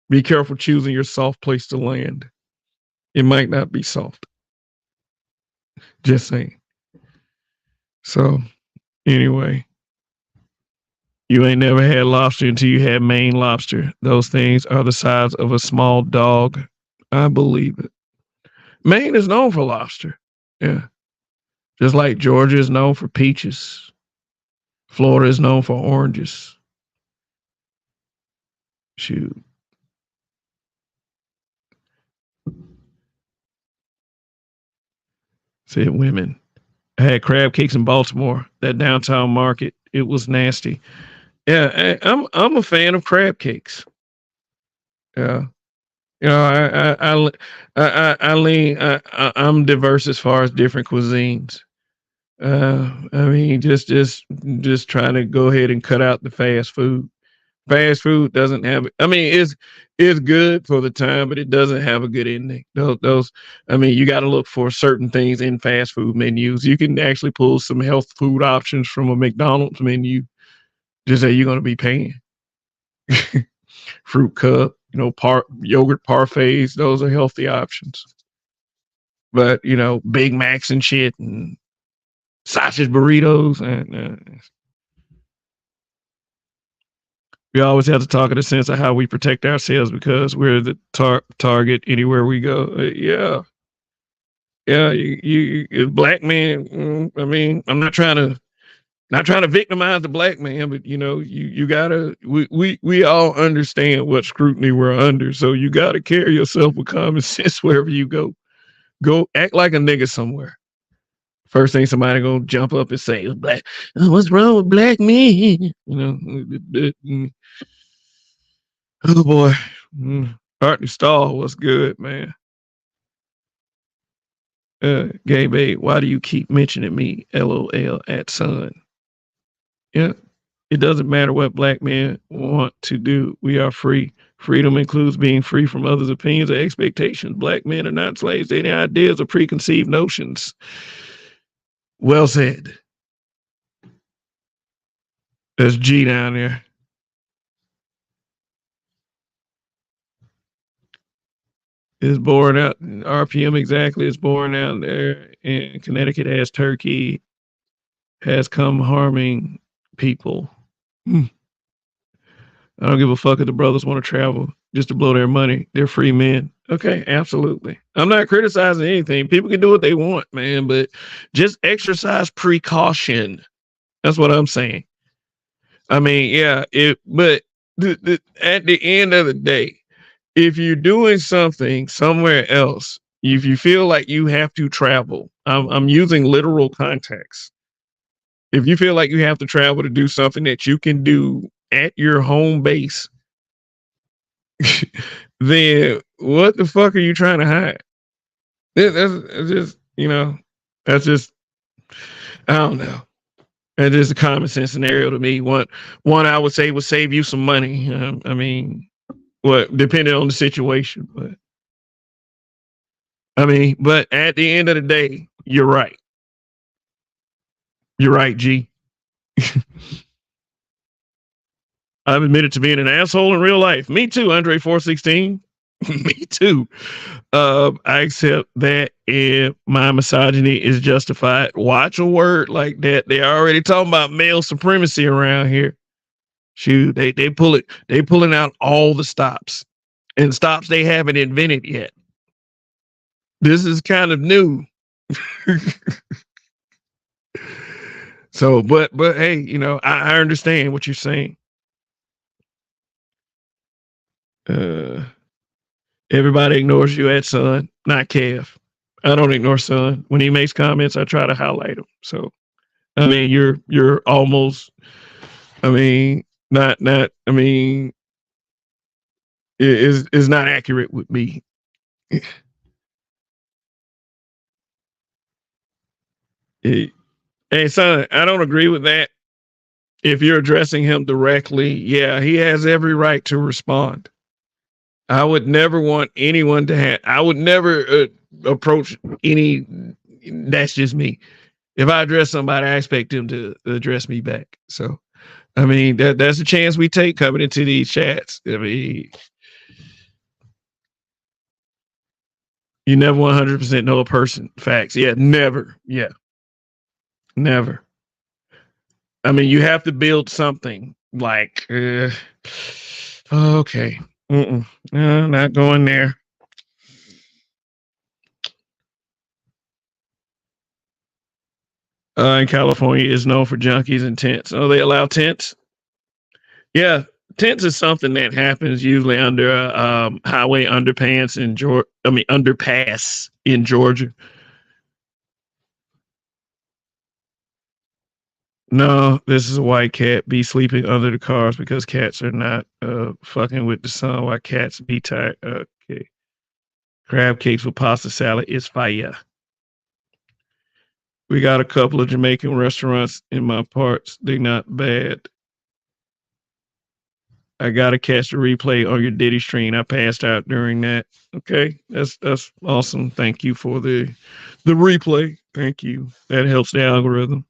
be careful choosing your soft place to land. It might not be soft. Just saying. So anyway, you ain't never had lobster until you had Maine lobster. Those things are the size of a small dog. I believe it. Maine is known for lobster. Yeah. Just like Georgia is known for peaches. Florida is known for oranges. Shoot. Said women. I had crab cakes in Baltimore, that downtown market. It was nasty. Yeah, I'm a fan of crab cakes. Yeah. You know, I lean. I'm diverse as far as different cuisines. I mean, just trying to go ahead and cut out the fast food. Fast food doesn't have. I mean, it's good for the time, but it doesn't have a good ending. Those I mean, you got to look for certain things in fast food menus. You can actually pull some health food options from a McDonald's menu. Just that you're going to be paying. Fruit cup, you know, yogurt parfaits. Those are healthy options. But you know, Big Macs and shit and sausage burritos and we always have to talk in a sense of how we protect ourselves because we're the target anywhere we go. Yeah, you black man. I mean, I'm not trying to victimize the black man, but you know, you gotta. We all understand what scrutiny we're under, so you gotta carry yourself with common sense wherever you go. Go act like a nigga somewhere. First thing somebody gonna jump up and say, "Black, what's wrong with black men?" You know. Oh boy, Art Stahl was good, man. Gay babe, why do you keep mentioning me? LOL at son. Yeah, it doesn't matter what black men want to do. We are free. Freedom includes being free from others' opinions or expectations. Black men are not slaves to any ideas or preconceived notions. Well said. There's G down there. It's born out. RPM exactly. It's born out there in Connecticut as Turkey has come harming people. I don't give a fuck if the brothers want to travel just to blow their money. They're free men. Okay, absolutely. I'm not criticizing anything. People can do what they want, man, but just exercise precaution. That's what I'm saying. I mean, yeah, but at the end of the day, if you're doing something somewhere else, if you feel like you have to travel, I'm using literal context. If you feel like you have to travel to do something that you can do at your home base, then what the fuck are you trying to hide? That's just, you know, that's just, I don't know. That is a common sense scenario to me. One I would say would save you some money. I mean, what depending on the situation, but I mean, but at the end of the day, you're right. You're right, G. I've admitted to being an asshole in real life. Me too, Andre 416. Me too. I accept that if my misogyny is justified. Watch a word like that. They already talking about male supremacy around here. Shoot, they pulling out all the stops and stops they haven't invented yet. This is kind of new. So, but hey, you know, I understand what you're saying. Uh, Everybody ignores you at Son, not Kev. I don't ignore Son. When he makes comments, I try to highlight him. So, I mean, you're almost. I mean, not. I mean, is not accurate with me. Hey, Son, I don't agree with that. If you're addressing him directly, yeah, he has every right to respond. I would never want anyone to have. I would never approach any. That's just me. If I address somebody, I expect them to address me back. So, I mean, that's a chance we take coming into these chats. I mean, you never 100% know a person. Facts. Yeah, never. Yeah, never. I mean, you have to build something like, okay, no, not going there. In California is known for junkies and tents. Oh, they allow tents? Yeah, tents is something that happens usually under a highway underpass in Georgia. I mean, underpass in Georgia. No, this is a white cat be sleeping under the cars because cats are not fucking with the sun while cats be tired. Okay. Crab cakes with pasta salad is fire. We got a couple of Jamaican restaurants in my parts. They're not bad. I gotta catch the replay on your Diddy stream. I passed out during that. Okay, that's awesome. Thank you for the replay. Thank you. That helps the algorithm.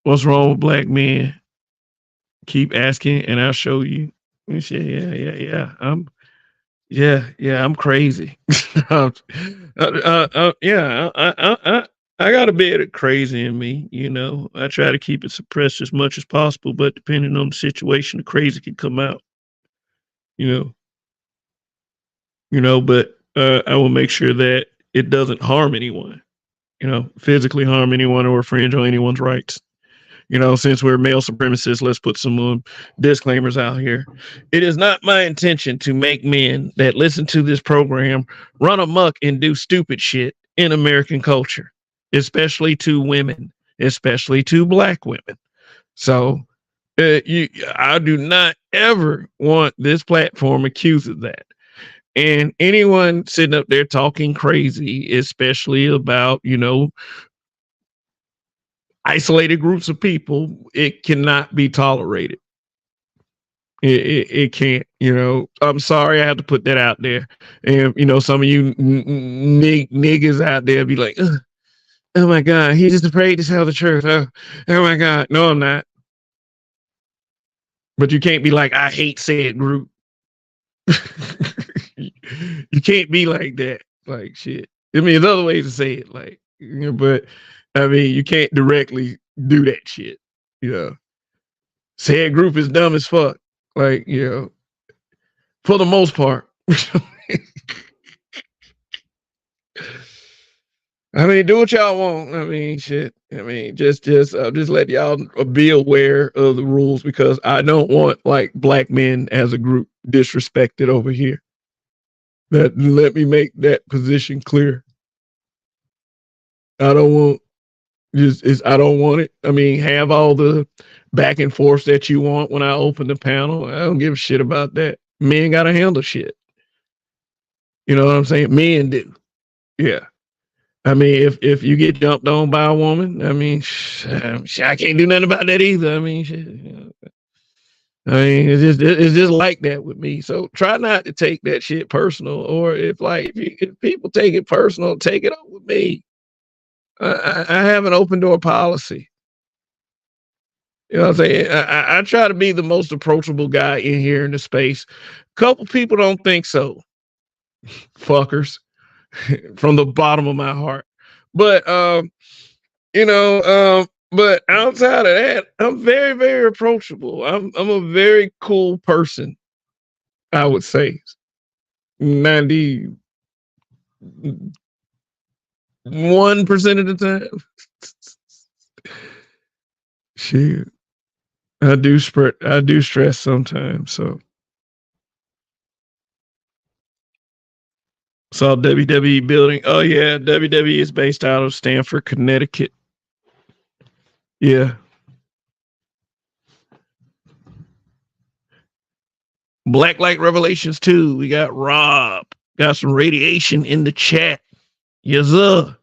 What's wrong with black men? Keep asking, and I'll show you. Yeah. I'm crazy. Yeah, I got a bit of crazy in me. You know, I try to keep it suppressed as much as possible, but depending on the situation, the crazy can come out. You know, but I will make sure that it doesn't harm anyone. You know, physically harm anyone or infringe on anyone's rights. You know, since we're male supremacists, let's put some disclaimers out here. It is not my intention to make men that listen to this program run amok and do stupid shit in American culture, especially to women, especially to black women. So I do not ever want this platform accused of that. And anyone sitting up there talking crazy, especially about, isolated groups of people, it cannot be tolerated. It can't, I'm sorry I have to put that out there. And, some of you niggas out there be like, oh my God, he's just afraid to tell the truth. Oh my God. No, I'm not. But you can't be like, I hate said group. You can't be like that. Like, shit. I mean, there's other ways to say it. Like, but I mean, you can't directly do that shit. Said group is dumb as fuck. Like, for the most part. I mean, do what y'all want. I mean, shit. I mean, just let y'all be aware of the rules, because I don't want like black men as a group disrespected over here. Let me make that position clear. I don't want I don't want it. I mean, have all the back and forth that you want when I open the panel. I don't give a shit about that. Men gotta handle shit. You know what I'm saying? Men do. Yeah. I mean, if you get jumped on by a woman, I mean, I can't do nothing about that either. I mean, shit. I mean, it's just like that with me. So try not to take that shit personal. Or if people take it personal, take it up with me. I have an open door policy. You know what I'm saying? I try to be the most approachable guy in here in the space. Couple people don't think so, fuckers, from the bottom of my heart. But but outside of that, I'm very, very approachable. I'm a very cool person, I would say. 91% of the time. Shit. I do stress sometimes, so saw WWE building. Oh yeah, WWE is based out of Stamford, Connecticut. Yeah. Black Light Revelations 2. We got Rob. Got some radiation in the chat. Yes, sir.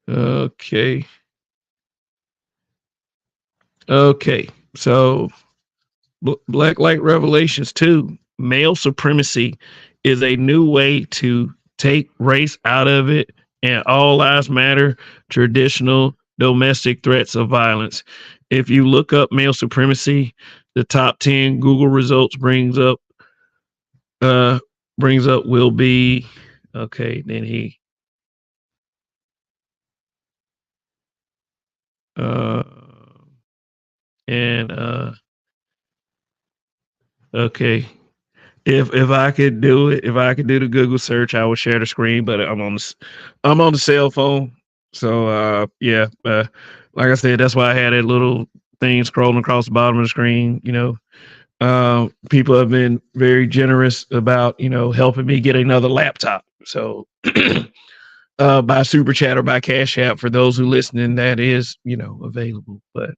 Okay. Okay. So Black Light Revelations 2. Male supremacy is a new way to take race out of it and all lives matter, traditional domestic threats of violence. If you look up male supremacy, the top 10 Google results brings up will be okay, then he uh and okay. If I could do it, if I could do the Google search, I would share the screen, but I'm on the cell phone. So yeah, like I said, that's why I had that little thing scrolling across the bottom of the screen, you know. People have been very generous about, you know, helping me get another laptop. So by super chat or by cash app for those who listening, that is, you know, available. But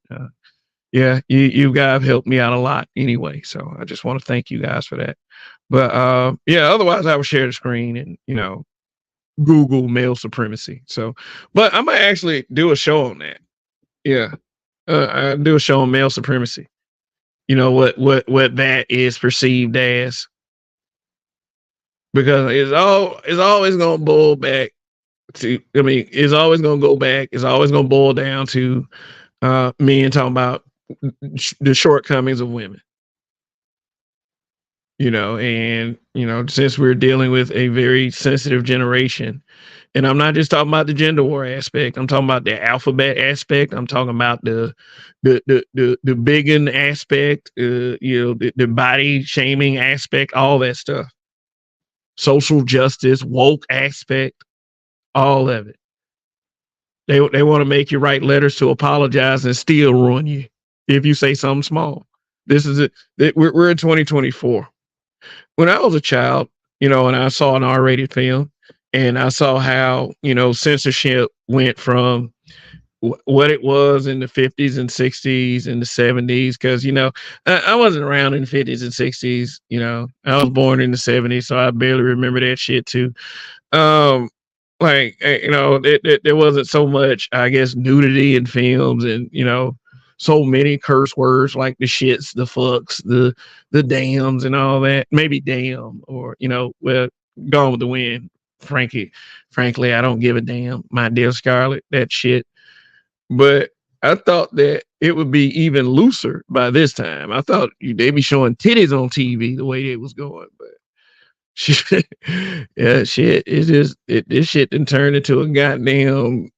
yeah, you guys helped me out a lot anyway. So I just want to thank you guys for that. But yeah, otherwise I would share the screen and, you know, Google male supremacy. So, but I might actually do a show on that. Yeah. I do a show on male supremacy. You know what that is perceived as, because it's always gonna boil back to, I mean, it's always gonna go back, it's always gonna boil down to men talking about the shortcomings of women. You know, and you know, since we're dealing with a very sensitive generation, and I'm not just talking about the gender war aspect, I'm talking about the alphabet aspect, I'm talking about the biggin aspect, you know, the body shaming aspect, all that stuff, social justice, woke aspect, all of it. They want to make you write letters to apologize and still ruin you if you say something small. This is it. We're in 2024. When I was a child, you know, and I saw an R-rated film, and I saw how, you know, censorship went from what it was in the 50s and 60s and the 70s, because, you know, I wasn't around in the 50s and 60s. You know, I was born in the 70s, so I barely remember that shit too. um like, you know, there wasn't so much, I guess, nudity in films, and, you know, so many curse words like the shits, the fucks, the dams and all that. Maybe damn, or, you know, well, Gone with the Wind. Frankly, I don't give a damn, my dear Scarlett, that shit. But I thought that it would be even looser by this time. I thought they'd be showing titties on TV the way it was going, but shit, yeah, shit. It's just this shit done turned into a goddamn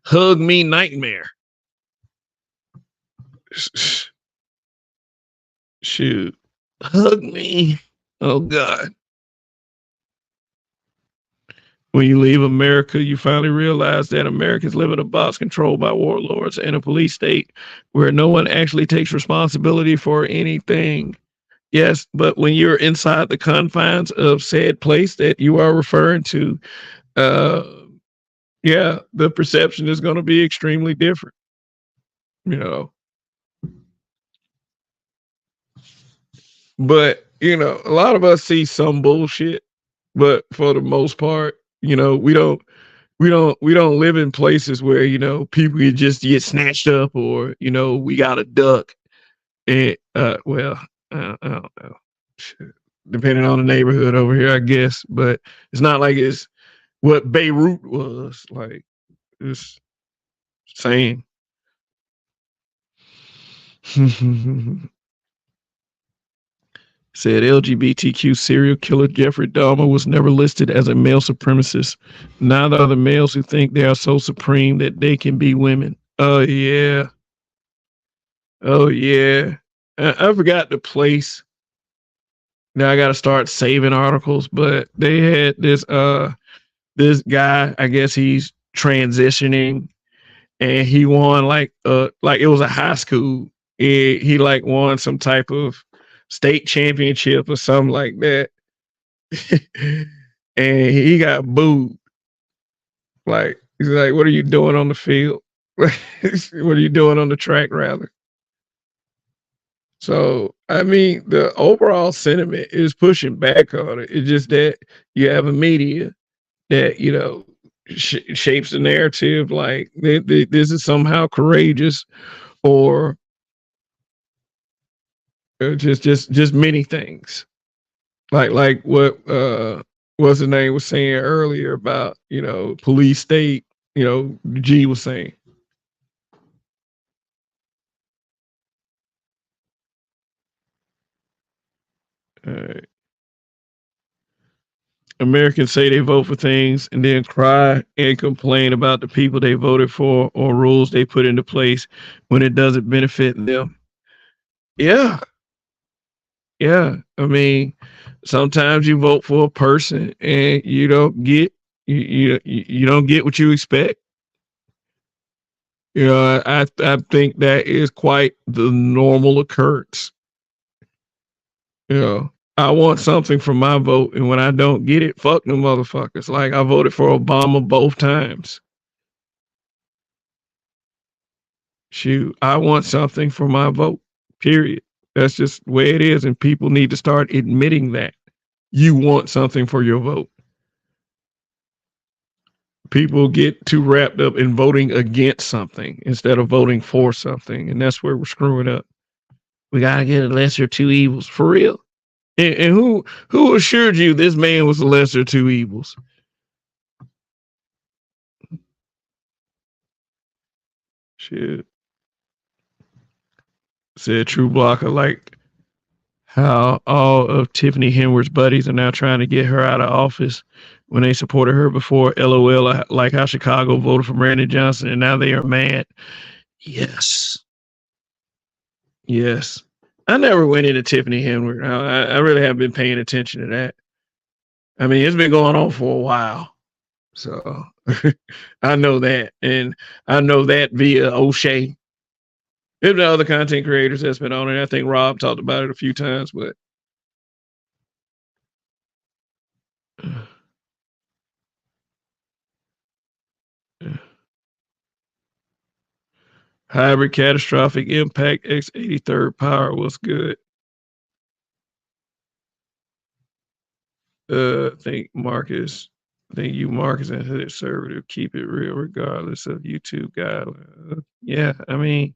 hug me nightmare. Shoot, hug me. Oh God. When you leave America, you finally realize that Americans live in a box controlled by warlords and a police state where no one actually takes responsibility for anything. Yes, but when you're inside the confines of said place that you are referring to, uh, yeah, the perception is going to be extremely different. You know, but you know, a lot of us see some bullshit, but for the most part, you know, we don't live in places where, you know, people can just get snatched up, or, you know, we got a duck. And well, I don't know. Shit. Depending on the neighborhood over here, I guess, but it's not like it's what Beirut was. Like, it's same. Said LGBTQ serial killer Jeffrey Dahmer was never listed as a male supremacist. Neither are the males who think they are so supreme that they can be women. Oh yeah. Oh yeah. I forgot the place. Now I gotta start saving articles, but they had this guy, I guess he's transitioning, and he won like it was a high school. He like won some type of state championship or something like that. And he got booed. Like, he's like, what are you doing on the field? What are you doing on the track, rather? So, I mean, the overall sentiment is pushing back on it. It's just that you have a media that, shapes the narrative like this is somehow courageous, or just many things. Like what what's the name was saying earlier about, police state, G was saying. Uh, Americans say they vote for things and then cry and complain about the people they voted for or rules they put into place when it doesn't benefit them. Yeah. Yeah. I mean, sometimes you vote for a person and you don't get you don't get what you expect. I think that is quite the normal occurrence. I want something from my vote, and when I don't get it, fuck them motherfuckers. Like, I voted for Obama both times. Shoot, I want something for my vote. Period. That's just the way it is, and people need to start admitting that you want something for your vote. People get too wrapped up in voting against something instead of voting for something, and that's where we're screwing up. We gotta get a lesser two evils for real. And who assured you this man was the lesser of two evils? Shit. Said True Blocker, like how all of Tiffany Henward's buddies are now trying to get her out of office when they supported her before. LOL, like how Chicago voted for Brandon Johnson and now they are mad. Yes. Yes. I never went into Tiffany Henward. I really haven't been paying attention to that. I mean, it's been going on for a while. So I know that. And I know that via O'Shea. There's been other content creators that's been on it. I think Rob talked about it a few times, but hybrid catastrophic impact X83rd power was good. I think Marcus and conservative keep it real regardless of YouTube guidelines. Yeah, I mean,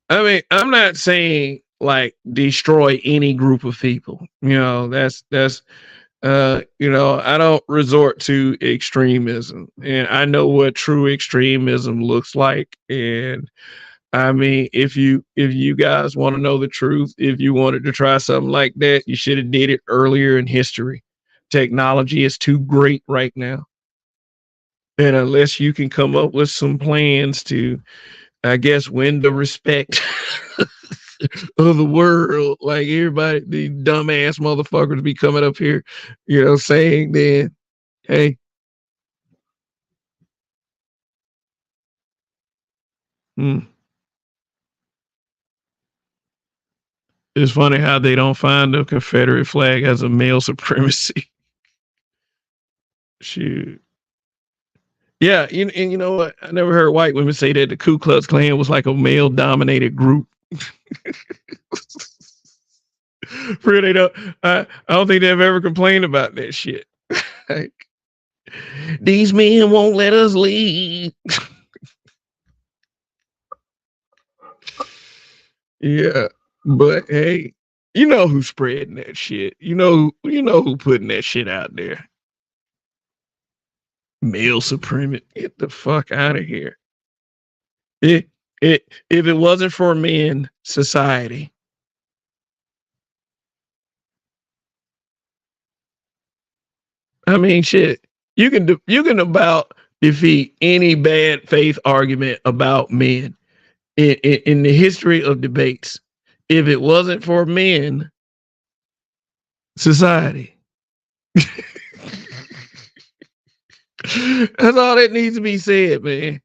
I'm not saying like destroy any group of people. That's I don't resort to extremism, and I know what true extremism looks like. And I mean, if you guys want to know the truth, if you wanted to try something like that, you should have did it earlier in history. Technology is too great right now. And unless you can come up with some plans to, I guess, win the respect of the world, like everybody, the dumbass motherfuckers be coming up here, saying then, hey, it's funny how they don't find the Confederate flag as a male supremacy. Shoot. Yeah, and you know what? I never heard white women say that the Ku Klux Klan was like a male-dominated group. For real, they don't. I don't think they've ever complained about that shit. Like, these men won't let us leave. Yeah, but hey, you know who's spreading that shit. You know who putting that shit out there. Male supremacy. Get the fuck out of here. It if it wasn't for men, society. I mean, shit. You can about defeat any bad faith argument about men in the history of debates. If it wasn't for men, society. That's all that needs to be said, man.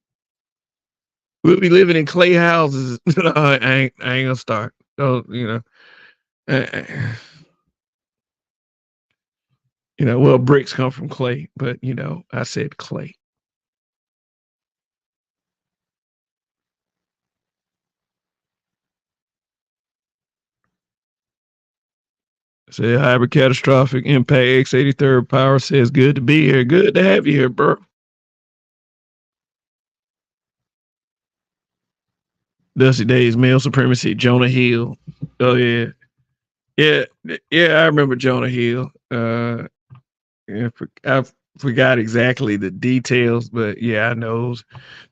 We'll be living in clay houses. No, I ain't gonna start. Oh, well, bricks come from clay, but I said clay. Say hybrid catastrophic impact X83rd power says good to be here. Good to have you here, bro. Dusty Days, male supremacy, Jonah Hill. Oh yeah. Yeah, I remember Jonah Hill. I forgot exactly the details, but yeah, I know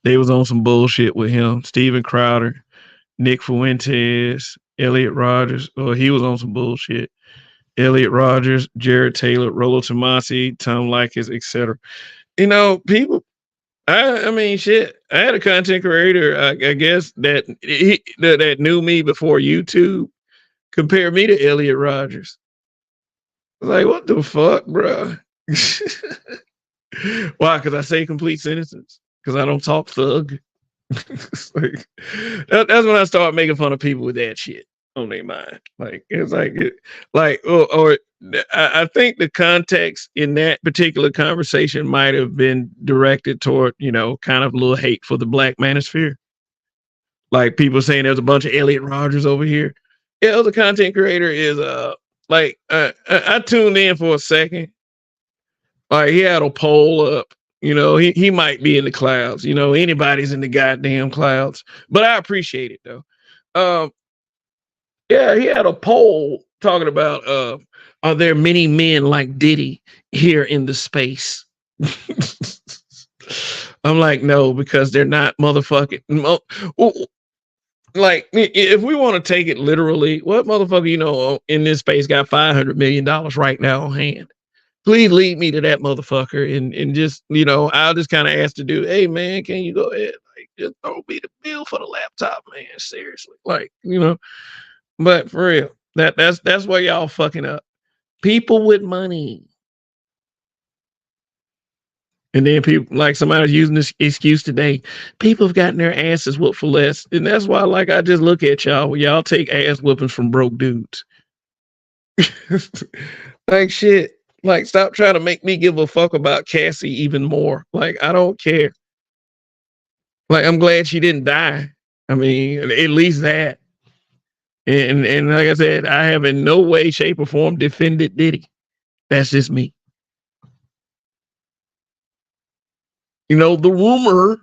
they was on some bullshit with him. Steven Crowder, Nick Fuentes, Elliot Rogers. Oh, he was on some bullshit. Elliot Rogers, Jared Taylor, Rollo Tomasi, Tom Likas, etc. People. I mean, shit. I had a content creator, I guess that knew me before YouTube. Compare me to Elliot Rogers. Like, what the fuck, bro? Why? Because I say complete sentences. Because I don't talk thug. That's when I start making fun of people with that shit on their mind. Like, it's or I think the context in that particular conversation might have been directed toward, kind of a little hate for the Black Manosphere. Like people saying there's a bunch of Elliot Rogers over here. Yeah, the content creator is I tuned in for a second. Like he had a poll up. He might be in the clouds. Anybody's in the goddamn clouds. But I appreciate it though. Yeah, he had a poll talking about are there many men like Diddy here in the space? I'm like, no, because they're not motherfucking. Like, if we want to take it literally, what motherfucker, in this space got $500 million right now on hand? Please lead me to that motherfucker and just, I'll just kind of ask the dude, hey, man, can you go ahead? Like, just throw me the bill for the laptop, man. Seriously. Like, but for real, that's where y'all fucking up. People with money. And then people, like somebody's using this excuse today, people have gotten their asses whooped for less. And that's why, like, I just look at y'all. Y'all take ass whoopings from broke dudes. Like, shit. Like, stop trying to make me give a fuck about Cassie even more. Like, I don't care. Like, I'm glad she didn't die. I mean, at least that. And like I said, I have in no way, shape, or form defended Diddy. That's just me. The rumor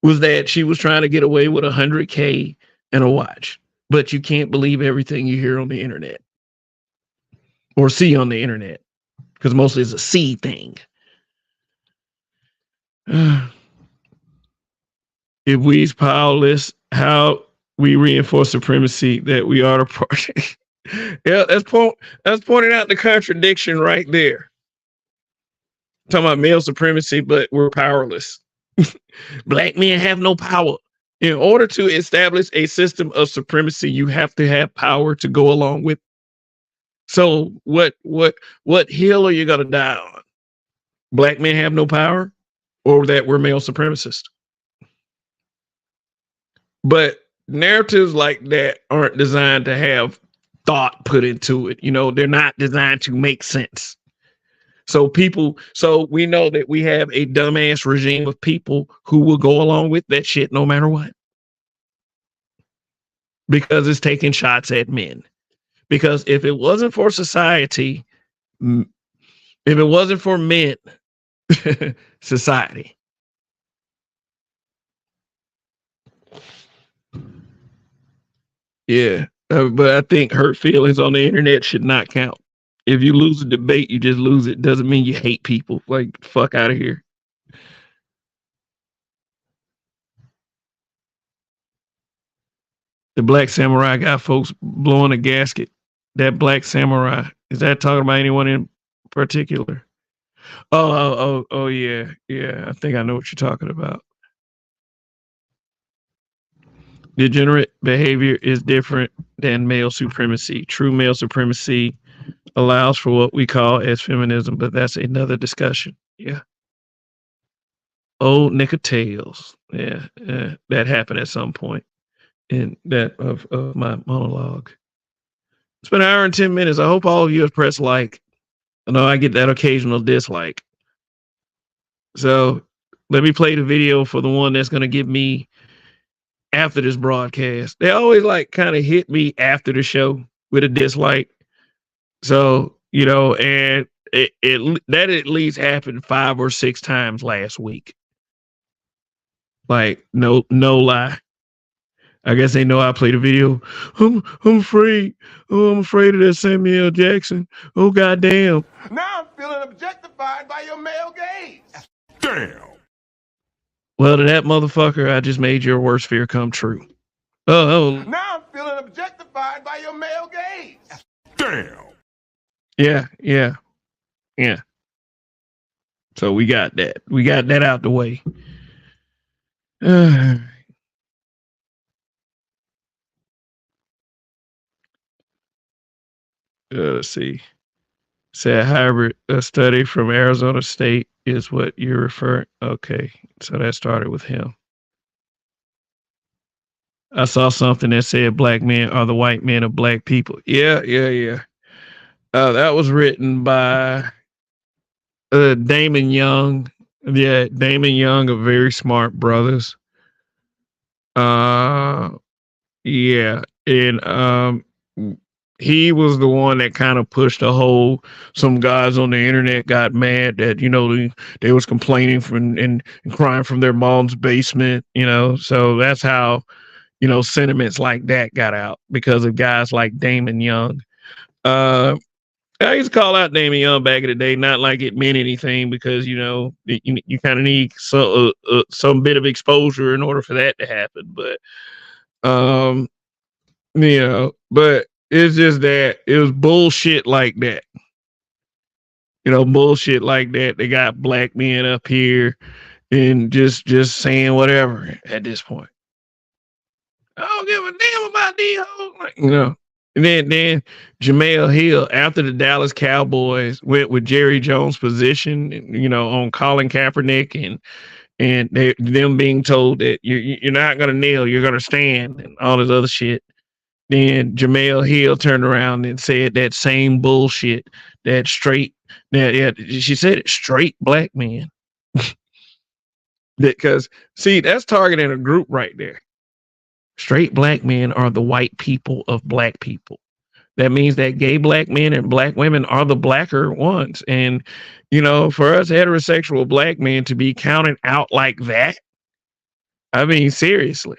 was that she was trying to get away with 100K and a watch, but you can't believe everything you hear on the internet or see on the internet because mostly it's a see thing. If we's powerless, how we reinforce supremacy that we are the party? Yeah, that's pointing out the contradiction right there. Talking about male supremacy, but we're powerless. Black men have no power. In order to establish a system of supremacy, you have to have power to go along with. So what hill are you gonna die on? Black men have no power, or that we're male supremacists? But narratives like that aren't designed to have thought put into it. They're not designed to make sense. So we know that we have a dumbass regime of people who will go along with that shit no matter what. Because it's taking shots at men. Because if it wasn't for society, if it wasn't for men, society. Yeah. But I think hurt feelings on the internet should not count. If you lose a debate, you just lose it. Doesn't mean you hate people. Like, fuck out of here. The Black Samurai got folks blowing a gasket. That Black Samurai, is that talking about anyone in particular? Oh, yeah, yeah. I think I know what you're talking about. Degenerate behavior is different than male supremacy. True male supremacy allows for what we call as feminism, but that's another discussion. Yeah. Old Nick of Tales. Yeah, that happened at some point in that of my monologue. It's been an hour and 10 minutes. I hope all of you have pressed like. I know I get that occasional dislike. So let me play the video for the one that's going to give me after this broadcast. They always like kind of hit me after the show with a dislike. So, you know, and that at least happened 5 or 6 times last week. Like, no lie. I guess they know I played the video. I'm afraid. Oh, I'm afraid of that Samuel Jackson. Oh, goddamn. Now I'm feeling objectified by your male gaze. Damn. Well, to that motherfucker, I just made your worst fear come true. Oh. Now I'm feeling objectified by your male gaze. Damn. Yeah. So we got that. We got that out the way. Let's see. Said hybrid study from Arizona State is what you're referring. Okay, so that started with him. I saw something that said black men are the white men of black people. Yeah. That was written by Damon Young. Yeah, Damon Young of Very Smart Brothers. Yeah, and he was the one that kind of pushed the whole. Some guys on the internet got mad that, you know, they was complaining from and crying from their mom's basement, you know. So that's how, you know, sentiments like that got out because of guys like Damon Young. I used to call out Damon Young back in the day, not like it meant anything, because, you know, you kind of need some bit of exposure in order for that to happen. But, you know, but it's just that it was bullshit like that. You know, bullshit like that. They got black men up here and just saying whatever at this point. I don't give a damn about these hoes. Like, you know. And then Jamel Hill, after the Dallas Cowboys went with Jerry Jones' position, you know, on Colin Kaepernick, and them being told that you're not gonna kneel, you're gonna stand, and all this other shit. Then Jamel Hill turned around and said that same bullshit. That straight, she said it, straight black men. Because see, that's targeting a group right there. Straight black men are the white people of black people. That means that gay black men and black women are the blacker ones. And, you know, for us heterosexual black men to be counted out like that, I mean, seriously.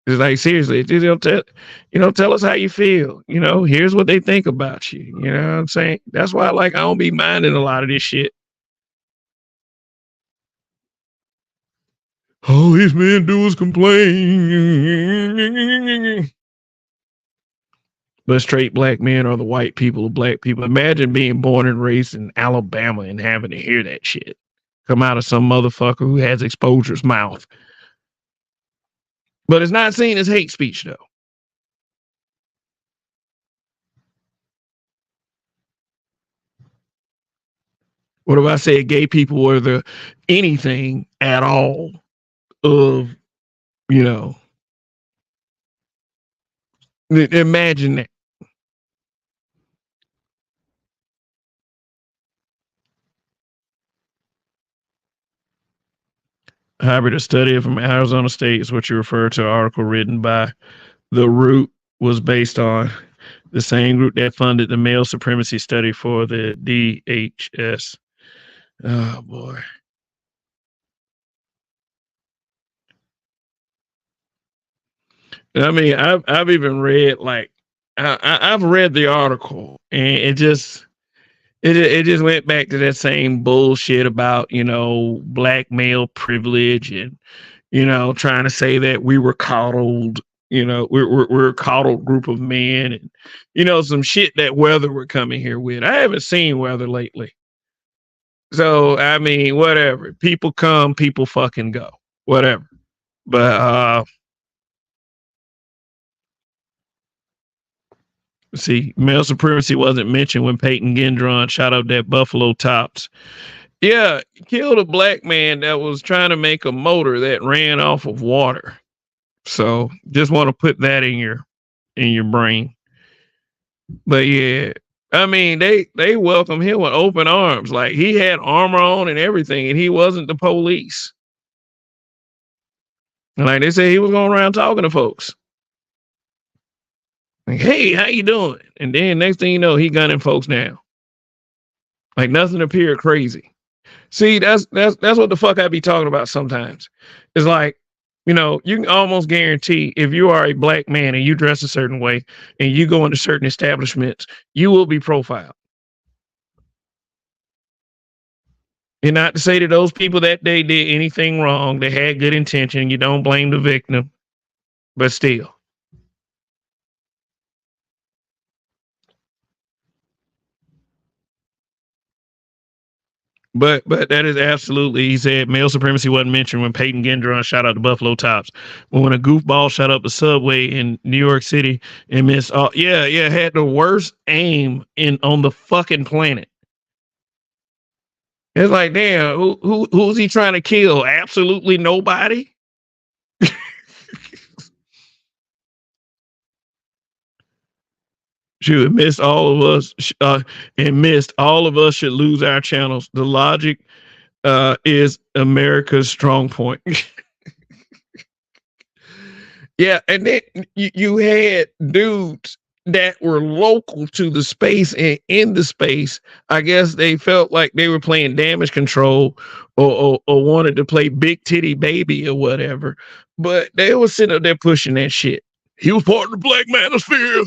It's like, seriously, tell us how you feel. You know, here's what they think about you. You know what I'm saying? That's why I don't be minding a lot of this shit. All these men do is complain. But straight black men are the white people of black people. Imagine being born and raised in Alabama and having to hear that shit come out of some motherfucker who has exposure's mouth. But it's not seen as hate speech, though. What if I said gay people were the anything at all of, you know, imagine that. Hybrid, a study from Arizona State is what you refer to. An article written by The Root was based on the same group that funded the male supremacy study for the DHS. Oh boy. I mean, I've even read I've read the article, and it just went back to that same bullshit about, you know, black male privilege and, you know, trying to say that we were coddled we're a coddled group of men, and some shit that Weather were coming here with. I haven't seen Weather lately. So I mean, whatever. People come, people fucking go. Whatever. But see, male supremacy wasn't mentioned when Peyton Gendron shot up that Buffalo Tops. Yeah, killed a black man that was trying to make a motor that ran off of water. So just want to put that in your brain. But yeah, I mean, they welcome him with open arms. Like, he had armor on and everything, and he wasn't the police. And like they said, he was going around talking to folks. Like, hey, how you doing? And then next thing you know, he gunning folks down. Like, nothing appeared crazy. See, that's what the fuck I be talking about sometimes. It's like, you can almost guarantee if you are a black man and you dress a certain way and you go into certain establishments, you will be profiled. And not to say that those people that day did anything wrong, they had good intention. You don't blame the victim, but still. But that is absolutely, he said, male supremacy wasn't mentioned when Peyton Gendron shot out the Buffalo Tops. When a goofball shot up the subway in New York City and missed all, had the worst aim on the fucking planet. It's like, damn, who's he trying to kill? Absolutely nobody. Should missed all of us, and missed all of us should lose our channels. The logic is America's strong point. Yeah, and then you had dudes that were local to the space and in the space. I guess they felt like they were playing damage control or wanted to play big titty baby or whatever. But they were sitting up there pushing that shit. He was part of the Black Manosphere.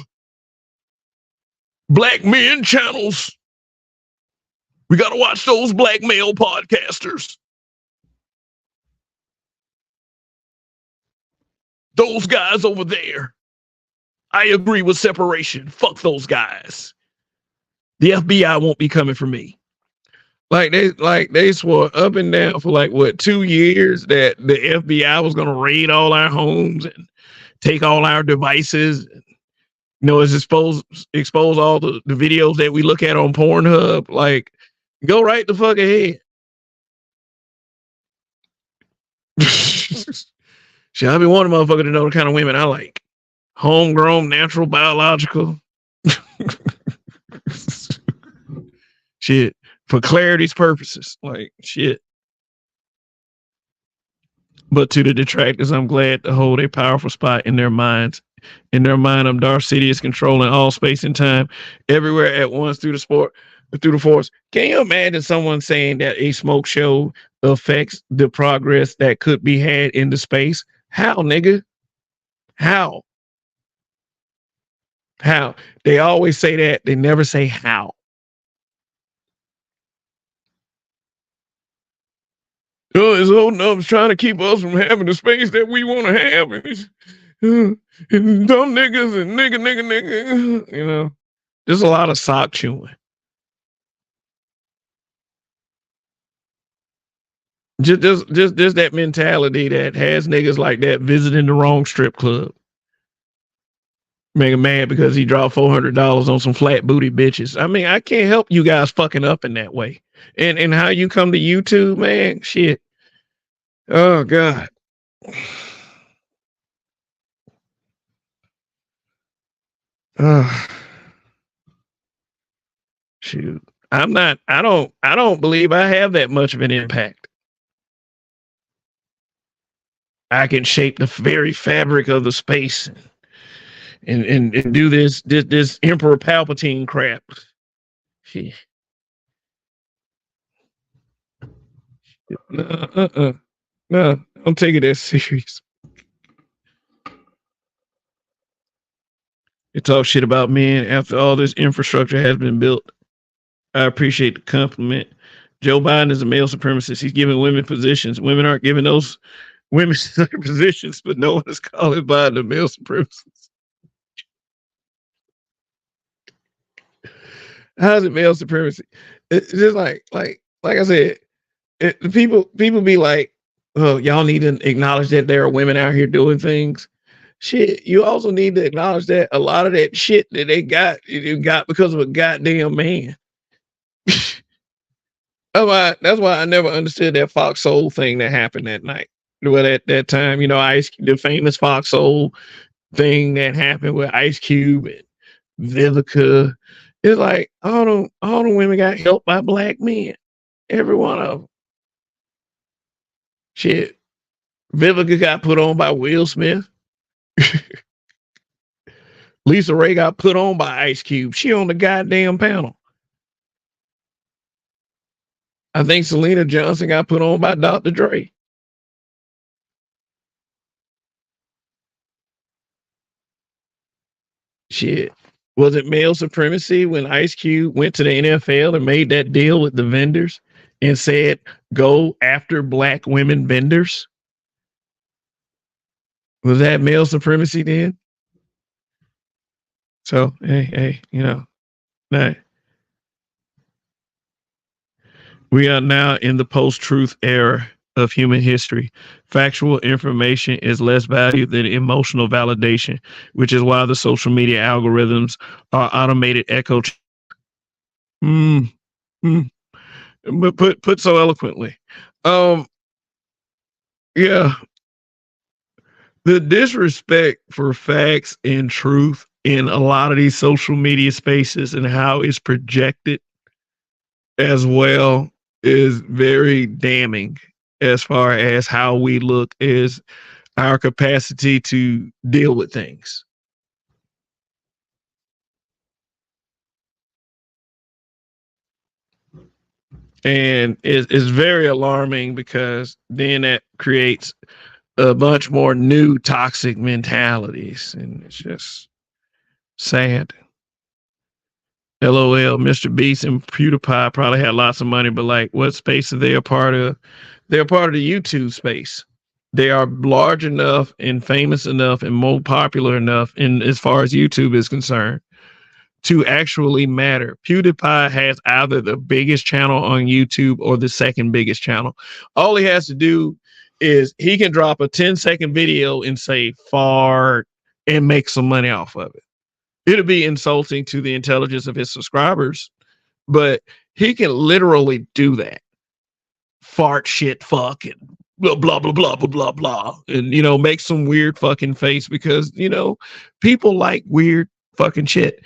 Black men channels. We got to watch those black male podcasters. Those guys over there. I agree with separation. Fuck those guys. The FBI won't be coming for me. Like they swore up and down for 2 years that the FBI was going to raid all our homes and take all our devices. It's expose all the videos that we look at on Pornhub. Like, go right the fuck ahead. Shit, I be wanting motherfucker to know the kind of women I like. Homegrown, natural, biological. Shit. For clarity's purposes. Like, shit. But to the detractors, I'm glad to hold a powerful spot in their minds. In their mind, Darth Sidious controlling all space and time, everywhere at once through the force. Can you imagine someone saying that a smoke show affects the progress that could be had into space? How, nigga? How? They always say that. They never say how. Oh, it's old enough trying to keep us from having the space that we want to have. And dumb niggas and nigga. There's a lot of sock chewing. Just that mentality that has niggas like that visiting the wrong strip club. Make him mad because he dropped $400 on some flat booty bitches. I mean, I can't help you guys fucking up in that way. And how you come to YouTube, man, shit. Oh God. Shoot. I don't believe I have that much of an impact. I can shape the very fabric of the space and do this Emperor Palpatine crap. Shit. No, I'm taking that serious. You talk shit about men after all this infrastructure has been built. I appreciate the compliment. Joe Biden is a male supremacist. He's giving women positions. Women aren't giving those women's positions, but no one is calling by the male supremacists. How's it male supremacy? It's just like I said, people be like, oh, y'all need to acknowledge that there are women out here doing things. Shit, you also need to acknowledge that a lot of that shit that they got, you got because of a goddamn man. That's why I never understood that foxhole thing that happened that night. Well, at that time, the famous foxhole thing that happened with Ice Cube and Vivica. It's like all the women got helped by black men. Every one of them. Shit. Vivica got put on by Will Smith. Lisa Ray got put on by Ice Cube. She on the goddamn panel. I think Selena Johnson got put on by Dr. Dre. Shit. Was it male supremacy when Ice Cube went to the NFL and made that deal with the vendors and said, go after black women vendors? Was that male supremacy then? So, hey, nah. We are now in the post-truth era of human history. Factual information is less valued than emotional validation, which is why the social media algorithms are automated echo. But put so eloquently. Yeah. The disrespect for facts and truth in a lot of these social media spaces and how it's projected as well is very damning as far as how we look as our capacity to deal with things. And it's very alarming because then that creates a bunch more new toxic mentalities. And it's just sad. LOL, Mr. Beast and PewDiePie probably had lots of money, but like, what space are they a part of? They're part of the YouTube space. They are large enough and famous enough and more popular enough, in as far as YouTube is concerned, to actually matter. PewDiePie has either the biggest channel on YouTube or the second biggest channel. All he has to do is he can drop a 10-second video and say fart and make some money off of it. It'll be insulting to the intelligence of his subscribers, but he can literally do that. Fart, shit, fuck, and blah, blah, blah, blah, blah, blah, blah. And, make some weird fucking face because, people like weird fucking shit.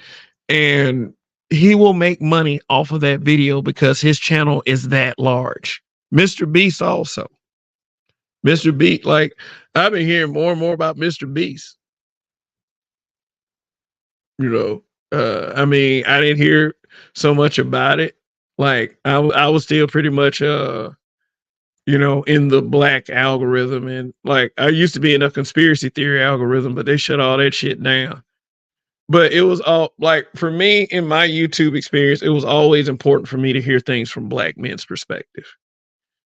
And he will make money off of that video because his channel is that large. Mr. Beast also. Mr. Beast, like, I've been hearing more and more about Mr. Beast. I mean, I didn't hear so much about it. Like, I was still pretty much, in the black algorithm. And like, I used to be in a conspiracy theory algorithm, but they shut all that shit down. But it was all like, for me, in my YouTube experience, it was always important for me to hear things from black men's perspective.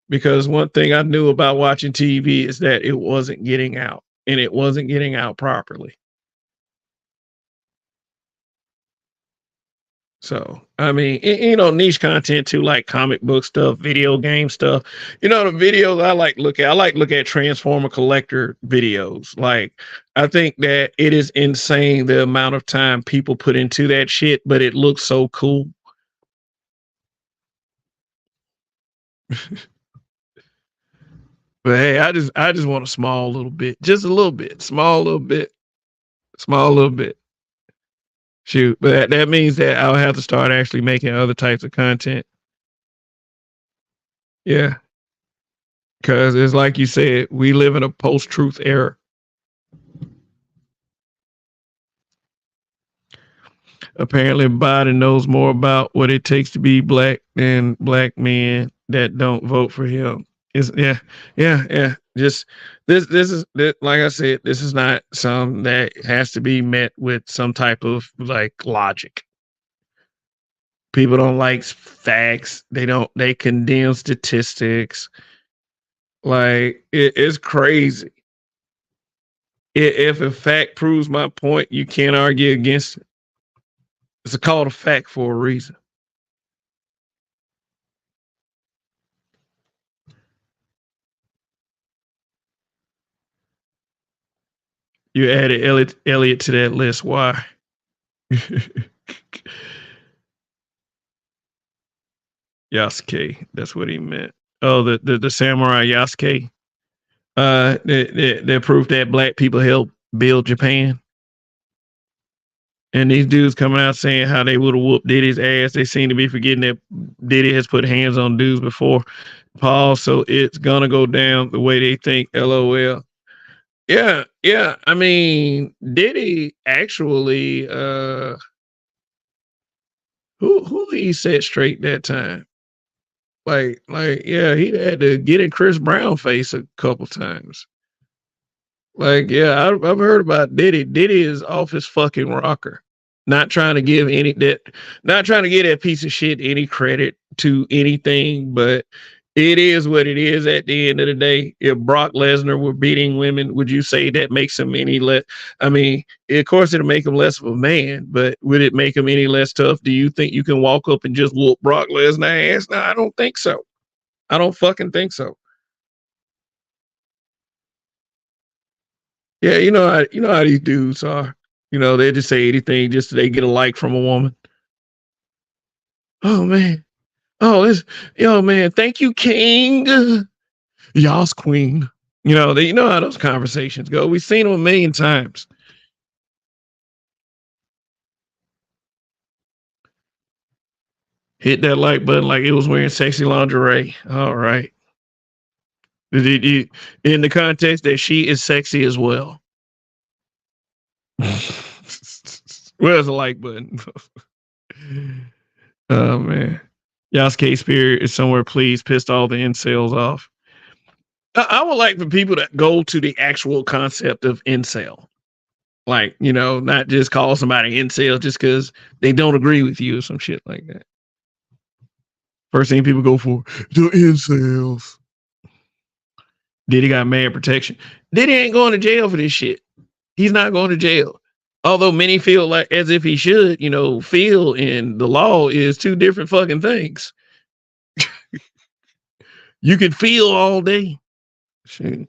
Because one thing I knew about watching TV is that it wasn't getting out, and it wasn't getting out properly. So, I mean, niche content too, like comic book stuff, video game stuff. The videos I like look at Transformer collector videos. Like, I think that it is insane the amount of time people put into that shit, but it looks so cool. But hey, I just want a small little bit, just a little bit, small little bit. Shoot, but that means that I'll have to start actually making other types of content. Yeah. Because it's like you said, we live in a post-truth era. Apparently, Biden knows more about what it takes to be black than black men that don't vote for him. Yeah. Just this is like I said, this is not something that has to be met with some type of like logic. People don't like facts. They condemn statistics. Like it's crazy. If a fact proves my point, you can't argue against it. It's called a fact for a reason. You added Elliot to that list. Why? Yasuke. That's what he meant. Oh, the samurai Yasuke. That proof that black people helped build Japan. And these dudes coming out saying how they would have whooped Diddy's ass. They seem to be forgetting that Diddy has put hands on dudes before. Paul, so it's gonna go down the way they think. LOL. Yeah. I mean, Diddy actually who he set straight that time. Like, yeah, he had to get in Chris Brown face a couple times. Like, yeah, I've heard about Diddy. Diddy is off his fucking rocker. Not trying to give not trying to give that piece of shit any credit to anything, but it is what it is at the end of the day. If Brock Lesnar were beating women, would you say that makes him any less? I mean, of course it'll make him less of a man, but would it make him any less tough? Do you think you can walk up and just whoop Brock Lesnar's ass? No, I don't think so. I don't fucking think so. Yeah, you know how these dudes are. You know, they just say anything just so they get a like from a woman. Oh man. Oh, man, thank you, King. Y'all's queen. You know how those conversations go. We've seen them a million times. Hit that like button like it was wearing sexy lingerie. All right. In the context that she is sexy as well. Where's the like button? Oh man. Yasuke Spirit is somewhere, please. Pissed all the incels off. I would like for people to go to the actual concept of incel. Like, not just call somebody incel just because they don't agree with you or some shit like that. First thing people go for, the incels. Diddy got mad protection. Diddy ain't going to jail for this shit. He's not going to jail. Although many feel like as if he should, feel in the law is two different fucking things. You can feel all day. Shit.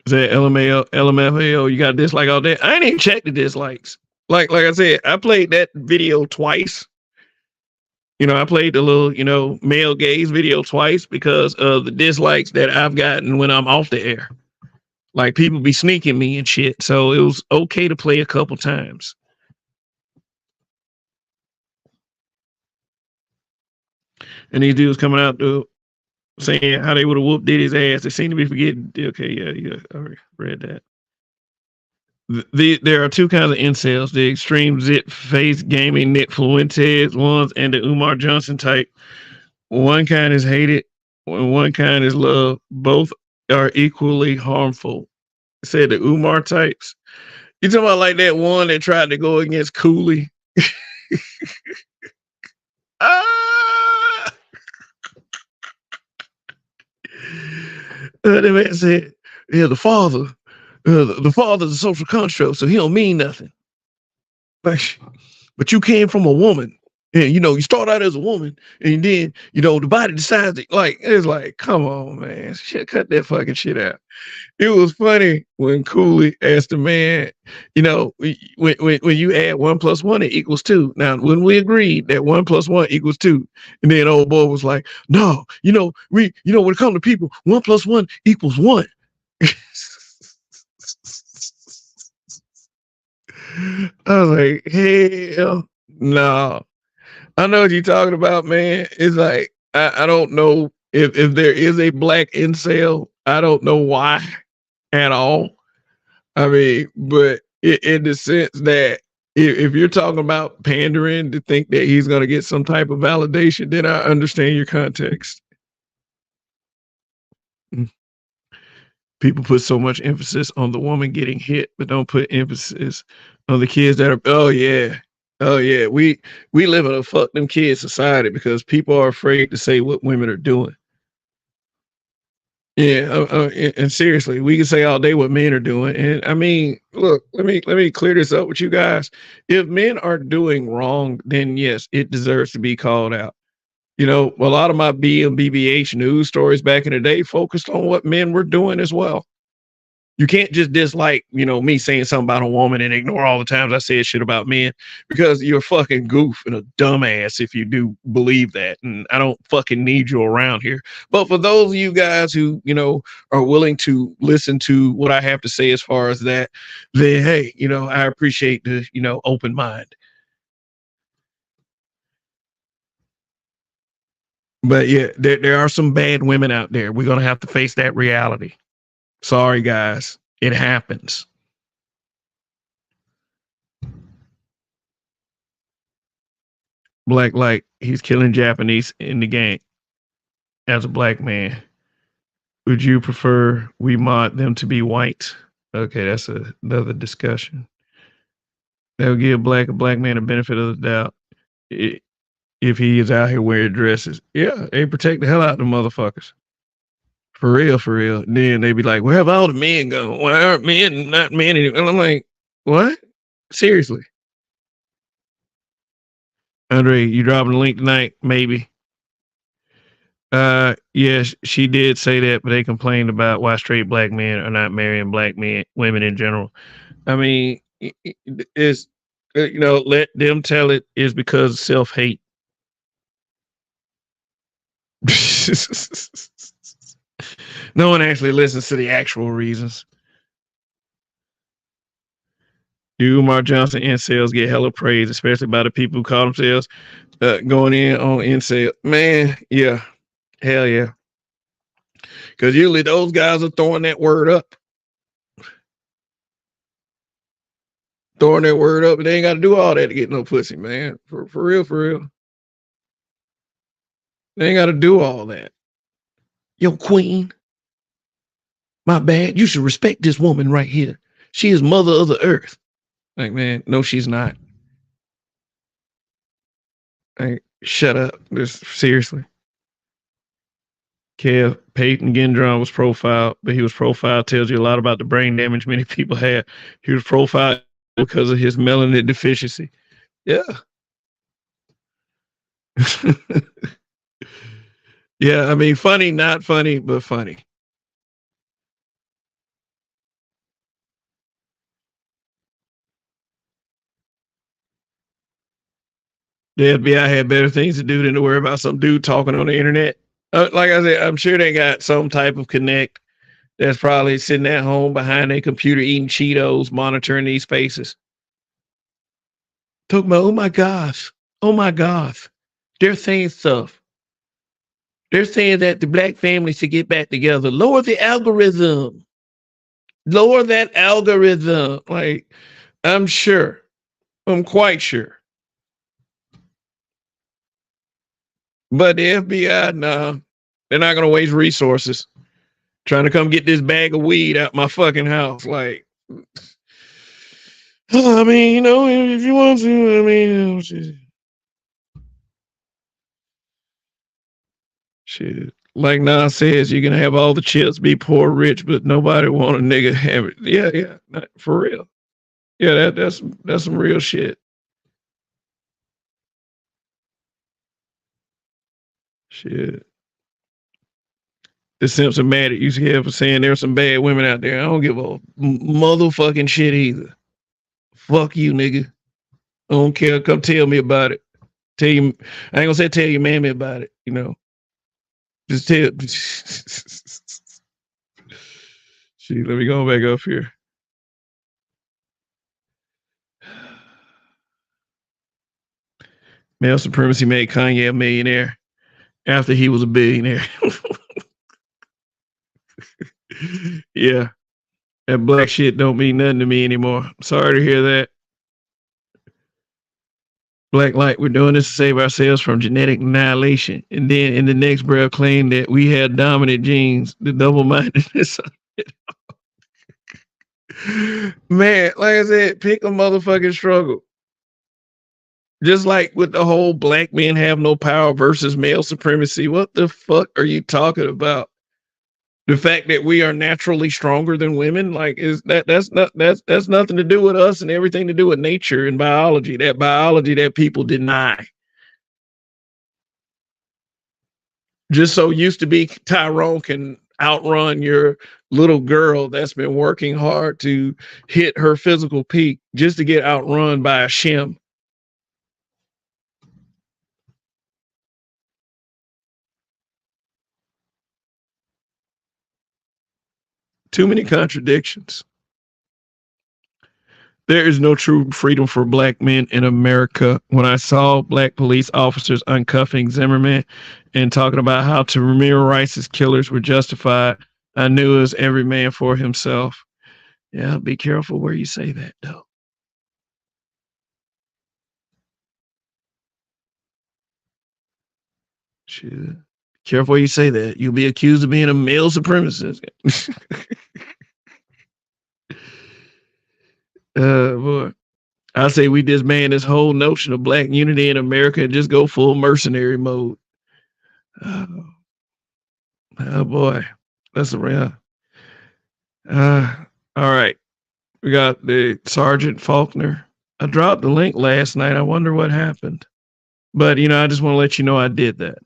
Is that LMFAO? You got a dislike all day? I ain't even checked the dislikes. Like I said, I played that video twice. I played the little, male gaze video twice because of the dislikes that I've gotten when I'm off the air. Like people be sneaking me and shit. So it was okay to play a couple times. And these dudes coming out saying how they would have whooped Diddy's ass. They seem to be forgetting. Okay, yeah, I already read that. There are two kinds of incels: the extreme zit face gaming Nick Fuentes ones and the Umar Johnson type. One kind is hated, one kind is loved. Both are equally harmful. Said the Umar types. You talking about like that one that tried to go against Cooley? The man said, "Yeah, the father's a social construct, so he don't mean nothing. But you came from a woman, and you start out as a woman, and then the body decides it's like, come on, man, shit, cut that fucking shit out." It was funny when Cooley asked the man, when you add 1 + 1, it equals 2. Now, when we agreed that 1 + 1 equals 2, and then old boy was like, no, when it comes to people, 1 + 1 equals 1. I was like, hell no. I know what you're talking about, man. It's like, I don't know if there is a black incel. I don't know why at all. I mean, but in the sense that if you're talking about pandering to think that he's going to get some type of validation, then I understand your context. People put so much emphasis on the woman getting hit, but don't put emphasis on the kids that are, oh yeah. Oh yeah, we live in a fuck them kids society because people are afraid to say what women are doing. Yeah, and seriously, we can say all day what men are doing, and I mean, look, let me clear this up with you guys. If men are doing wrong, then yes, it deserves to be called out. You know, a lot of my B and BBH news stories back in the day focused on what men were doing as well. You can't just dislike, me saying something about a woman and ignore all the times I said shit about men because you're a fucking goof and a dumbass if you do believe that. And I don't fucking need you around here. But for those of you guys who, are willing to listen to what I have to say as far as that, then hey, I appreciate the, open mind. But yeah, there are some bad women out there. We're going to have to face that reality. Sorry, guys. It happens. Black light, he's killing Japanese in the game as a black man. Would you prefer we mod them to be white? Okay, that's another discussion. That would give a black man a benefit of the doubt if he is out here wearing dresses. Yeah, they protect the hell out of the motherfuckers. For real, for real. Then they be like, where have all the men gone? Why aren't men not men anymore? And I'm like, what? Seriously. Andre, you dropping the link tonight? Maybe. Yes, she did say that, but they complained about why straight black men are not marrying black women in general. I mean, it's let them tell it is because of self-hate. No one actually listens to the actual reasons. Do Umar Johnson incels get hella praise, especially by the people who call themselves going in on incel? Man, yeah, hell yeah. Because usually those guys are throwing that word up. Throwing that word up, and they ain't got to do all that to get no pussy, man. For real, for real. They ain't got to do all that. Yo, queen, my bad. You should respect this woman right here. She is mother of the earth. Like, man, no, she's not. Like, shut up. Just seriously. Kev Peyton Gendron was profiled, but he was profiled tells you a lot about the brain damage many people have. He was profiled because of his melanin deficiency. Yeah. Yeah, I mean, funny, not funny, but funny. The FBI had better things to do than to worry about some dude talking on the internet. Like I said, I'm sure they got some type of connect that's probably sitting at home behind a computer eating Cheetos, monitoring these spaces. Talking about, oh my gosh, they're saying stuff. They're saying that the black family should get back together. Lower the algorithm. Lower that algorithm. Like, I'm quite sure. But the FBI, nah, they're not going to waste resources trying to come get this bag of weed out my fucking house. Like, I mean, if you want to, I mean, shit. Like Nas says, you can have all the chips, be poor, rich, but nobody want a nigga have it. Yeah, for real. Yeah, that's some real shit. Shit. The Simpson mad at UCF for saying there's some bad women out there. I don't give a motherfucking shit either. Fuck you, nigga. I don't care. Come tell me about it. I ain't gonna say tell your mammy about it, Just tell. Shit, let me go back up here. Male supremacy made Kanye a millionaire after he was a billionaire. Yeah. That black shit don't mean nothing to me anymore. Sorry to hear that. Black light, we're doing this to save ourselves from genetic annihilation. And then in the next breath claim that we had dominant genes, the double-mindedness. Man, like I said, pick a motherfucking struggle. Just like with the whole black men have no power versus male supremacy. What the fuck are you talking about? The fact that we are naturally stronger than women, like, is that's nothing to do with us and everything to do with nature and biology. That biology that people deny. Just so used to be Tyrone can outrun your little girl that's been working hard to hit her physical peak just to get outrun by a shim. Too many contradictions. There is no true freedom for black men in America. When I saw black police officers uncuffing Zimmerman and talking about how Tamir Rice's killers were justified, I knew it was every man for himself. Yeah, be careful where you say that, though. Shit. Careful where you say that. You'll be accused of being a male supremacist. Boy. I say we disband this whole notion of black unity in America and just go full mercenary mode. Oh boy, that's around. All right, we got the Sergeant Faulkner. I dropped the link last night. I wonder what happened, but I just want to let you know I did that.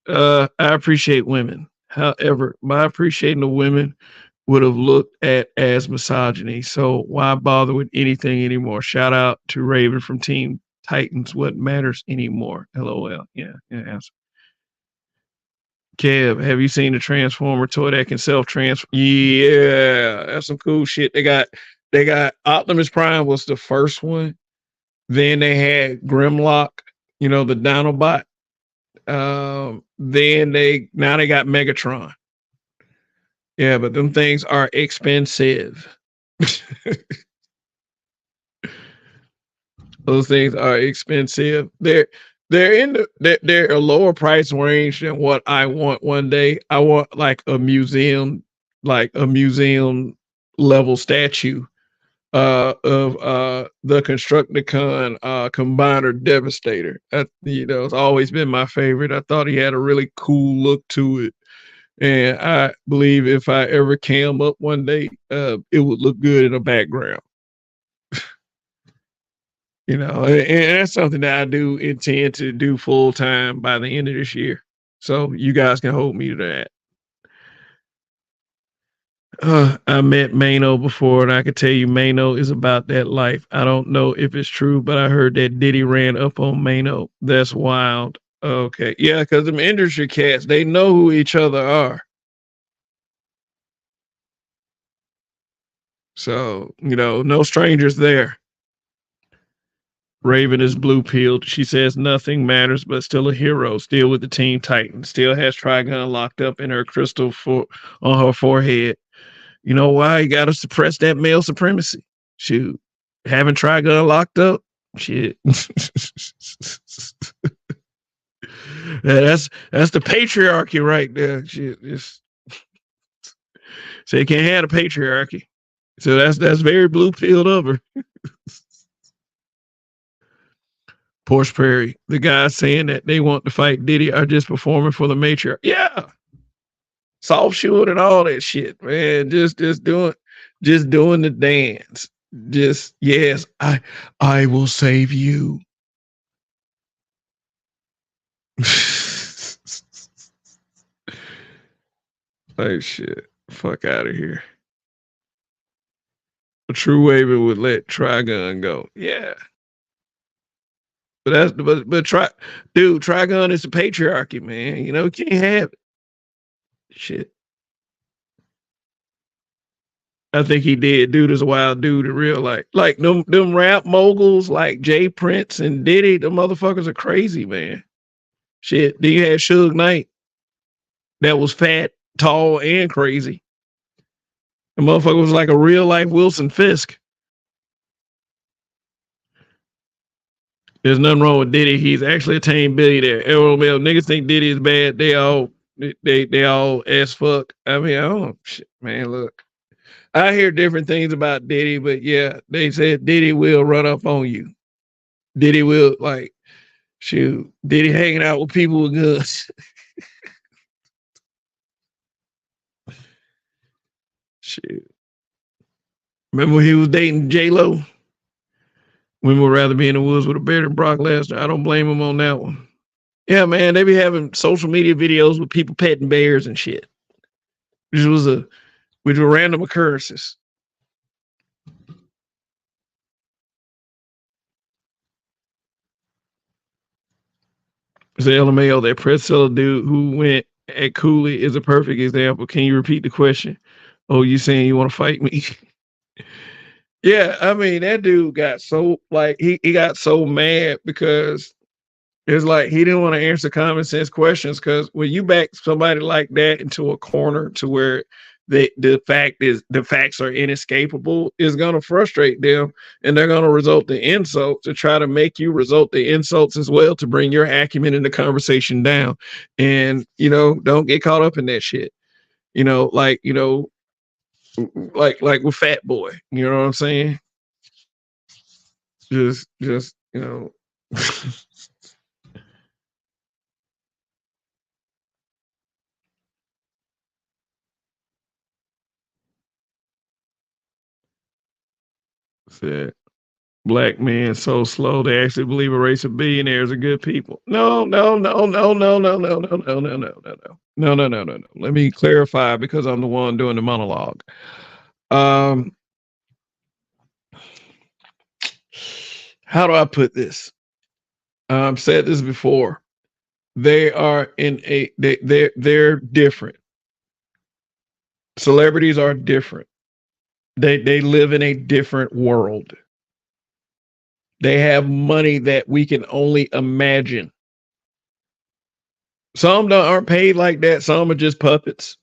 I appreciate women. However, my appreciating of women would have looked at as misogyny. So why bother with anything anymore? Shout out to Raven from Team Titans. What matters anymore? LOL. Yeah. Kev, have you seen the Transformer toy that can self-transform? Yeah, that's some cool shit. They got Optimus Prime was the first one. Then they had Grimlock, the Dinobot. Then they got Megatron. Yeah, but them things are expensive. Those things are expensive. They're a lower price range than what I want one day. I want like a museum level statue of the Constructicon Combiner Devastator. It's always been my favorite. I thought he had a really cool look to it. And I believe if I ever cam up one day, it would look good in the background. And that's something that I do intend to do full time by the end of this year. So you guys can hold me to that. I met Mano before, and I can tell you Mano is about that life. I don't know if it's true, but I heard that Diddy ran up on Mano. That's wild. Okay. Yeah, because them industry cats, they know who each other are. So, no strangers there. Raven is blue pilled. She says nothing matters, but still a hero. Still with the Team Titan. Still has Trigun locked up in her crystal on her forehead. You know why? You got to suppress that male supremacy. Shoot. Having Trigun locked up? Shit. That's the patriarchy right there. Shit. So you can't have a patriarchy. So that's very blue pilled of her. Porsche Prairie, the guys saying that they want to fight Diddy are just performing for the matriarch. Yeah. Soft shoeing and all that shit, man. Just doing the dance. Just, yes, I will save you. Oh shit. Fuck out of here. A true waver would let Trigun go. Yeah. But Trigun is the patriarchy, man. You can't have it. Shit. I think he did. Dude is a wild dude in real life. Like them rap moguls like Jay Prince and Diddy, the motherfuckers are crazy, man. Shit. Then you had Suge Knight that was fat, tall, and crazy. The motherfucker was like a real life Wilson Fisk. There's nothing wrong with Diddy. He's actually a tame billionaire. LOL. Niggas think Diddy is bad. They all ass fuck. I mean, I don't know. Shit, man, look. I hear different things about Diddy, but yeah, they said Diddy will run up on you. Diddy will like shoot. Diddy hanging out with people with guns. Shit. Remember when he was dating J-Lo? Women would rather be in the woods with a bear than Brock Lesnar. I don't blame him on that one. Yeah, man, they be having social media videos with people petting bears and shit. Which were random occurrences. So LMAO, that press seller dude who went at Cooley is a perfect example. Can you repeat the question? Oh, you saying you want to fight me? Yeah, I mean, that dude got so like he got so mad because it's like he didn't want to answer common sense questions because when you back somebody like that into a corner to where the facts are inescapable is gonna frustrate them and they're gonna result in insults to try to make you result the insults as well to bring your acumen in the conversation down. And don't get caught up in that shit. Like with Fat Boy, you know what I'm saying? Just said black men so slow they actually believe a race of billionaires are good people. No, no, no, no, no, no, no, no, no, no, no, no, no, no, no, no, no, no. Let me clarify because I'm the one doing the monologue. How do I put this? I've said this before. They are they're different. Celebrities are different. They live in a different world. They have money that we can only imagine. Some aren't paid like that. Some are just puppets.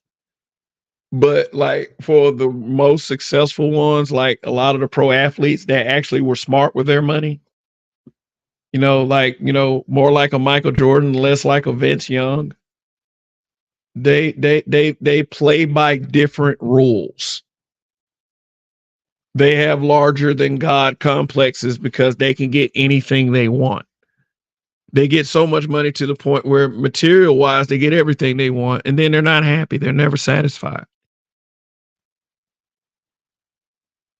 But like for the most successful ones, like a lot of the pro athletes that actually were smart with their money, more like a Michael Jordan, less like a Vince Young. They play by different rules. They have larger than God complexes because they can get anything they want. They get so much money to the point where material wise, they get everything they want. And then they're not happy. They're never satisfied.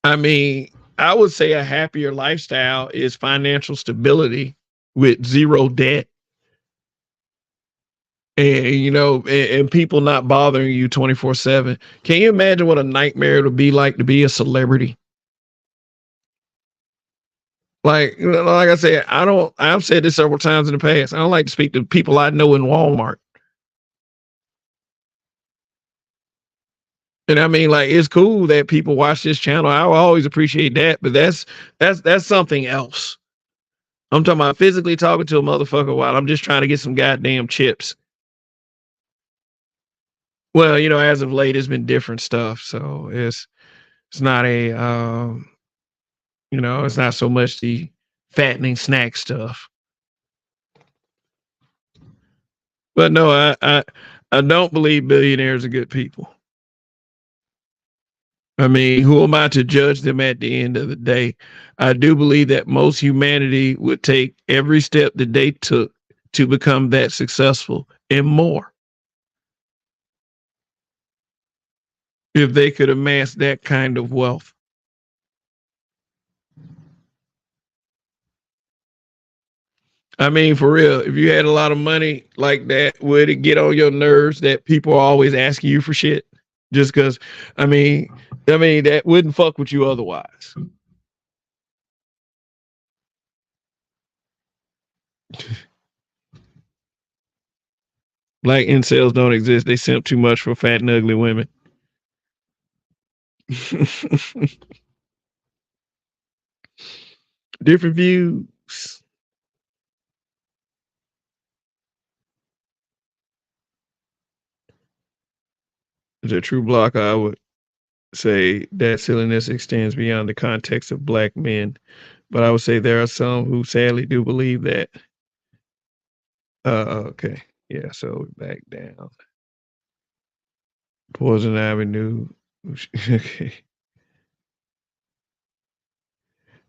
I mean, I would say a happier lifestyle is financial stability with zero debt. And people not bothering you 24/7. Can you imagine what a nightmare it would be like to be a celebrity? Like I said, I've said this several times in the past. I don't like to speak to people I know in Walmart. And I mean, like, it's cool that people watch this channel. I will always appreciate that, but that's something else. I'm talking about physically talking to a motherfucker while I'm just trying to get some goddamn chips. Well, as of late, it's been different stuff. So it's not it's not so much the fattening snack stuff. But no, I don't believe billionaires are good people. I mean, who am I to judge them at the end of the day? I do believe that most humanity would take every step that they took to become that successful and more if they could amass that kind of wealth. I mean, for real, if you had a lot of money like that, would it get on your nerves that people are always asking you for shit? Just because, I mean, that wouldn't fuck with you otherwise. Like incels don't exist. They simp too much for fat and ugly women. Different views. As a true blocker, I would say that silliness extends beyond the context of black men, but I would say there are some who sadly do believe that. Okay. Yeah, so back down. Poison Avenue. Okay.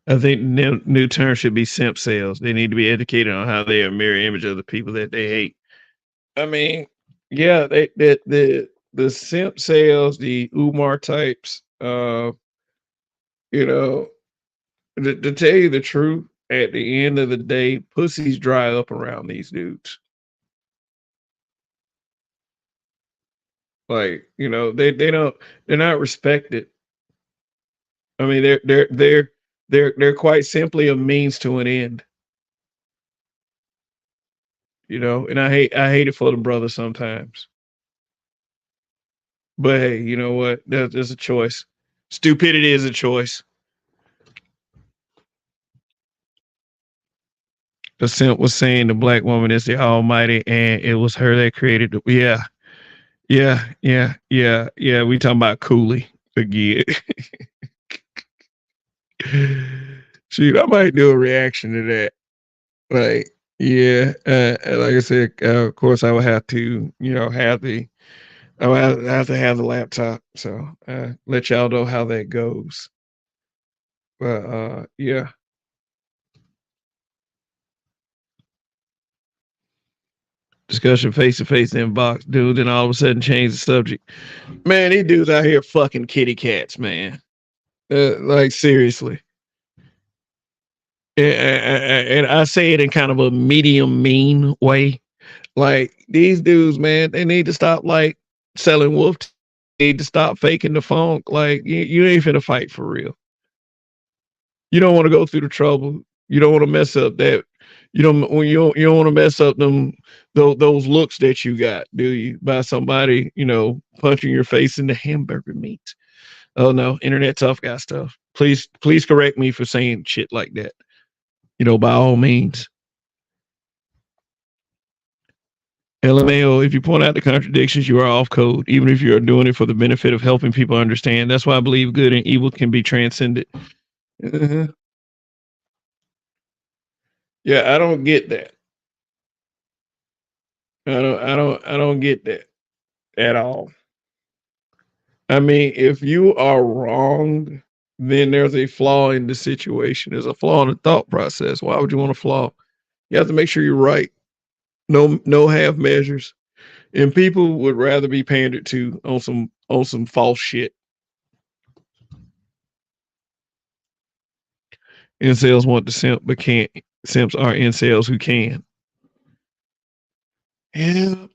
I think new term should be simp sales. They need to be educated on how they are a mirror image of the people that they hate. I mean, yeah, the simp sales, the Umar types, you know, to tell you the truth, at the end of the day, pussies dry up around these dudes. Like, they're not respected. I mean, they're quite simply a means to an end. And I hate it for the brother sometimes. But hey, you know what? There's a choice. Stupidity is a choice. The simp was saying the black woman is the almighty, and it was her that created the. Yeah. We talking about Cooley again. Shoot, I might do a reaction to that. Like, yeah, like I said, of course, I would have to, I would have to have the laptop. So, let y'all know how that goes. But, yeah. Discussion face to face inbox, dude. Then all of a sudden change the subject. Man, these dudes out here fucking kitty cats, man. Like seriously. And I say it in kind of a medium mean way. Like these dudes, man, they need to stop like selling wolf. They need to stop faking the funk. Like you ain't finna fight for real. You don't want to go through the trouble. You don't want to mess up that. You don't want to mess up those looks that you got, do you? By somebody punching your face in the hamburger meat. Oh no, internet tough guy stuff. Please correct me for saying shit like that. By all means. LMAO, if you point out the contradictions, you are off code, even if you are doing it for the benefit of helping people understand. That's why I believe good and evil can be transcended. Uh-huh. Yeah, I don't get that. I don't get that at all. I mean, if you are wrong, then there's a flaw in the situation. There's a flaw in the thought process. Why would you want a flaw? You have to make sure you're right. No half measures. And people would rather be pandered to on some false shit. Incels want to simp but can't. Simps are incels who can. Yep.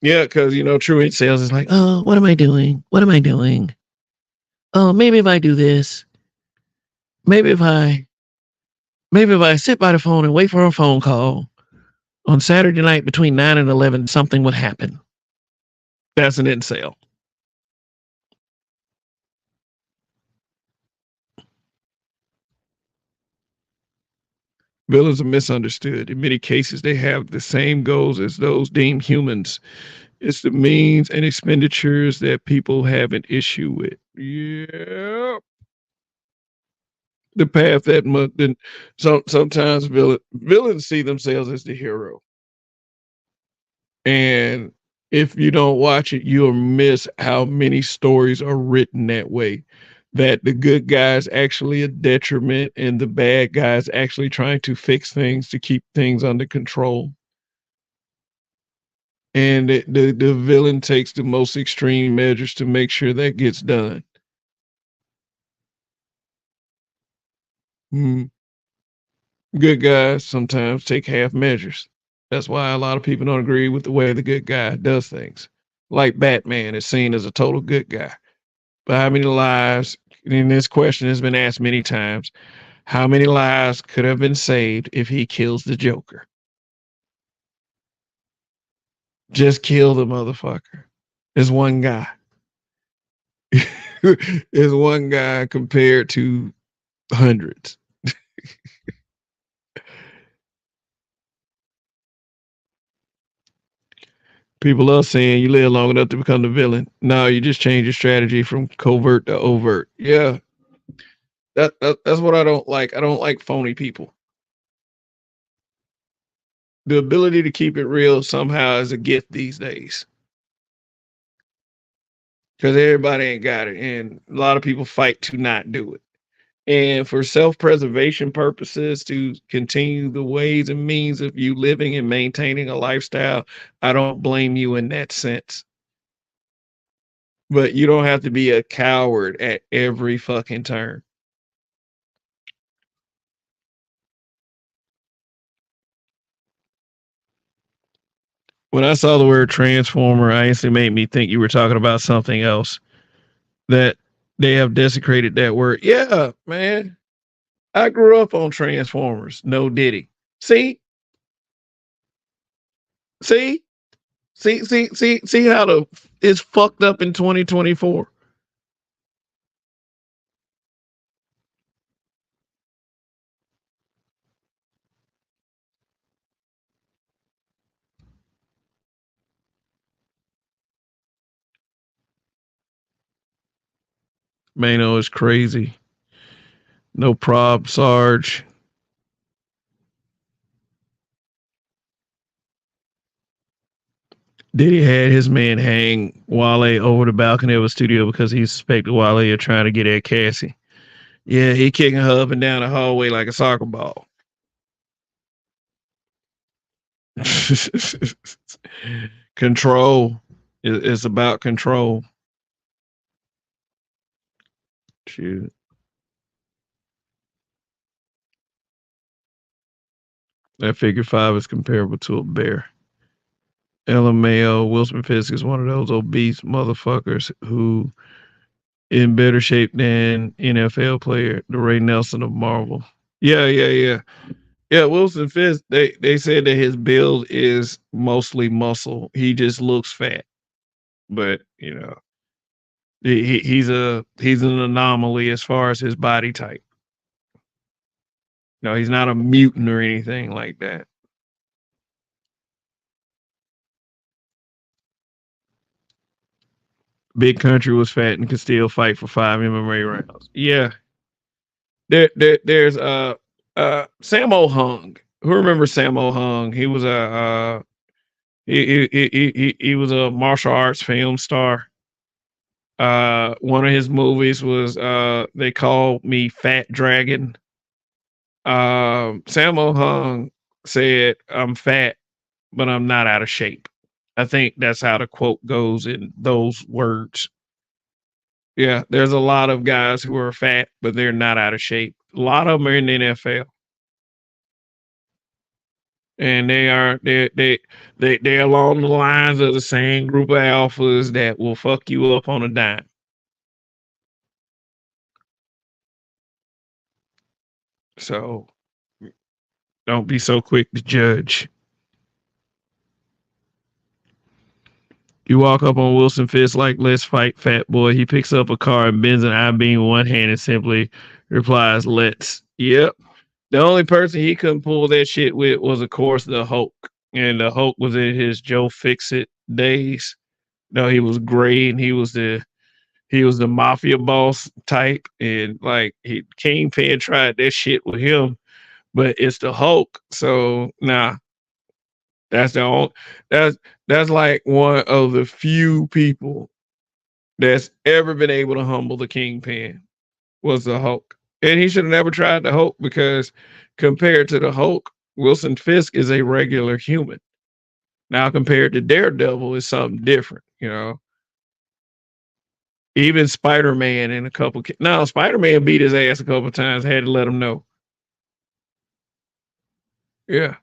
Yeah, because true incels is like, oh, what am I doing? What am I doing? Oh, maybe if I do this, maybe if I sit by the phone and wait for a phone call on Saturday night between 9 and 11, something would happen. That's an incel. Villains are misunderstood. In many cases, they have the same goals as those deemed humans. It's the means and expenditures that people have an issue with. Yeah. The path that then sometimes villains see themselves as the hero. And if you don't watch it, you'll miss how many stories are written that way. That the good guy's actually a detriment and the bad guy's actually trying to fix things to keep things under control. And the villain takes the most extreme measures to make sure that gets done. Good guys sometimes take half measures. That's why a lot of people don't agree with the way the good guy does things. Like Batman is seen as a total good guy. But how many lives, and this question has been asked many times, how many lives could have been saved if he kills the Joker? Just kill the motherfucker. It's one guy. It's one guy compared to hundreds. People love saying you live long enough to become the villain. No, you just change your strategy from covert to overt. Yeah. That's what I don't like. I don't like phony people. The ability to keep it real somehow is a gift these days. Because everybody ain't got it. And a lot of people fight to not do it. And for self-preservation purposes, to continue the ways and means of you living and maintaining a lifestyle, I don't blame you in that sense. But you don't have to be a coward at every fucking turn. When I saw the word transformer, I instantly made me think you were talking about something else. That they have desecrated that word. Yeah, man. I grew up on Transformers. No Diddy. See? See? See how it's fucked up in 2024. Mano is crazy. No prob, Sarge. Diddy had his man hang Wale over the balcony of a studio because he suspected Wale of trying to get at Cassie. Yeah, he kicking her up and down the hallway like a soccer ball. Control. It's about control. Shoot. That figure 5 is comparable to a bear. LMAO, Wilson Fisk is one of those obese motherfuckers who in better shape than NFL player, the Ray Nelson of Marvel. Yeah. Yeah, Wilson Fisk, they said that his build is mostly muscle. He just looks fat. But, he's an anomaly as far as his body type. No, he's not a mutant or anything like that. Big Country was fat and could still fight for 5 MMA rounds. Yeah. There's Sammo Hung. Who remembers Sammo Hung? He was he was a martial arts film star. One of his movies was They Call Me Fat Dragon. Sammo Hung said, "I'm fat, but I'm not out of shape." I think that's how the quote goes in those words. Yeah, there's a lot of guys who are fat, but they're not out of shape. A lot of them are in the NFL, and they're along the lines of the same group of alphas that will fuck you up on a dime. So don't be so quick to judge. You walk up on Wilson Fisk like, "Let's fight, fat boy." He picks up a car and bends an I-beam in one hand and simply replies, "Let's." Yep. The only person he couldn't pull that shit with was, of course, the Hulk. And the Hulk was in his Joe Fix-It days. No, he was gray and he was the mafia boss type. And like Kingpin tried that shit with him, but it's the Hulk. So nah. That's the only that's like one of the few people that's ever been able to humble the Kingpin was the Hulk. And he should have never tried the Hulk because compared to the Hulk, Wilson Fisk is a regular human. Now compared to Daredevil is something different. Even Spider-Man in a couple no, Spider-Man beat his ass a couple times, had to let him know. Yeah.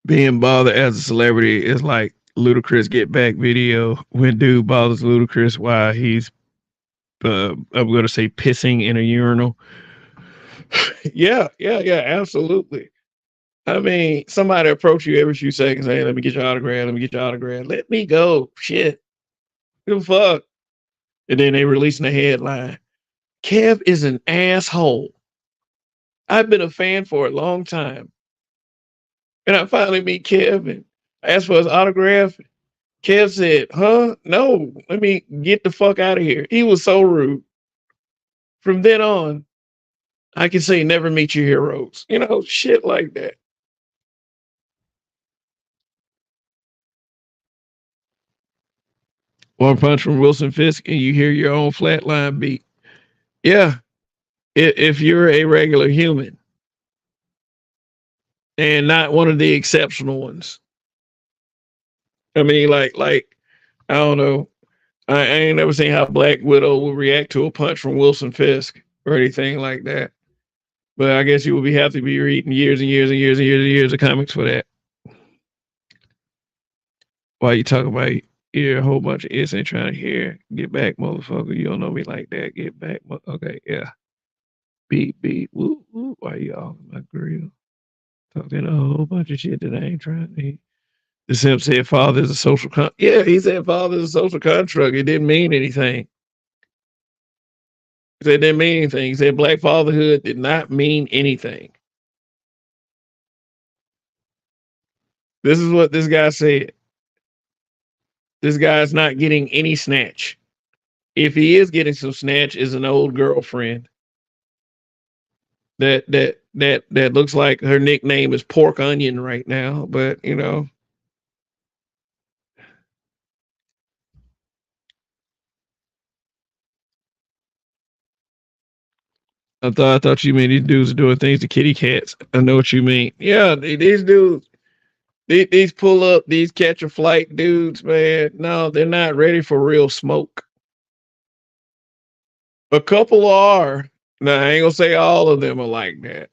Being bothered as a celebrity is like Ludacris Get Back video when dude bothers Ludacris while he's I'm gonna say pissing in a urinal. Yeah, absolutely. I mean, somebody approach you every few seconds. Hey, let me get your autograph. Let me get your autograph. Let me go. Shit. Give a fuck. And then they releasing a headline. Kev is an asshole. I've been a fan for a long time. And I finally meet Kev and asked for his autograph. Kev said, "Huh? No, let me get the fuck out of here." He was so rude. From then on, I can say never meet your heroes. Shit like that. One punch from Wilson Fisk and you hear your own flatline beat. Yeah. If you're a regular human and not one of the exceptional ones. I mean, like, I don't know. I ain't never seen how Black Widow would react to a punch from Wilson Fisk or anything like that. But I guess you would have to be reading years and years and years and years and years of comics for that. Why you talking about a whole bunch of is ain't trying to hear. Get back, motherfucker. You don't know me like that. Get back. Okay, yeah. Beep, beep. Woo, woo. Why you all in my grill? Talking a whole bunch of shit that I ain't trying to hear. The Simp said father is a social yeah, he said father is a social construct. It didn't mean anything. He said it didn't mean anything. He said black fatherhood did not mean anything. This is what this guy said. This guy's not getting any snatch. If he is getting some snatch, is an old girlfriend that looks like her nickname is Pork Onion right now, but you know. I thought you mean these dudes are doing things to kitty cats. I know what you mean. Yeah, these dudes, these pull up, these catch a flight dudes, man. No, they're not ready for real smoke. A couple are. Now, I ain't gonna say all of them are like that.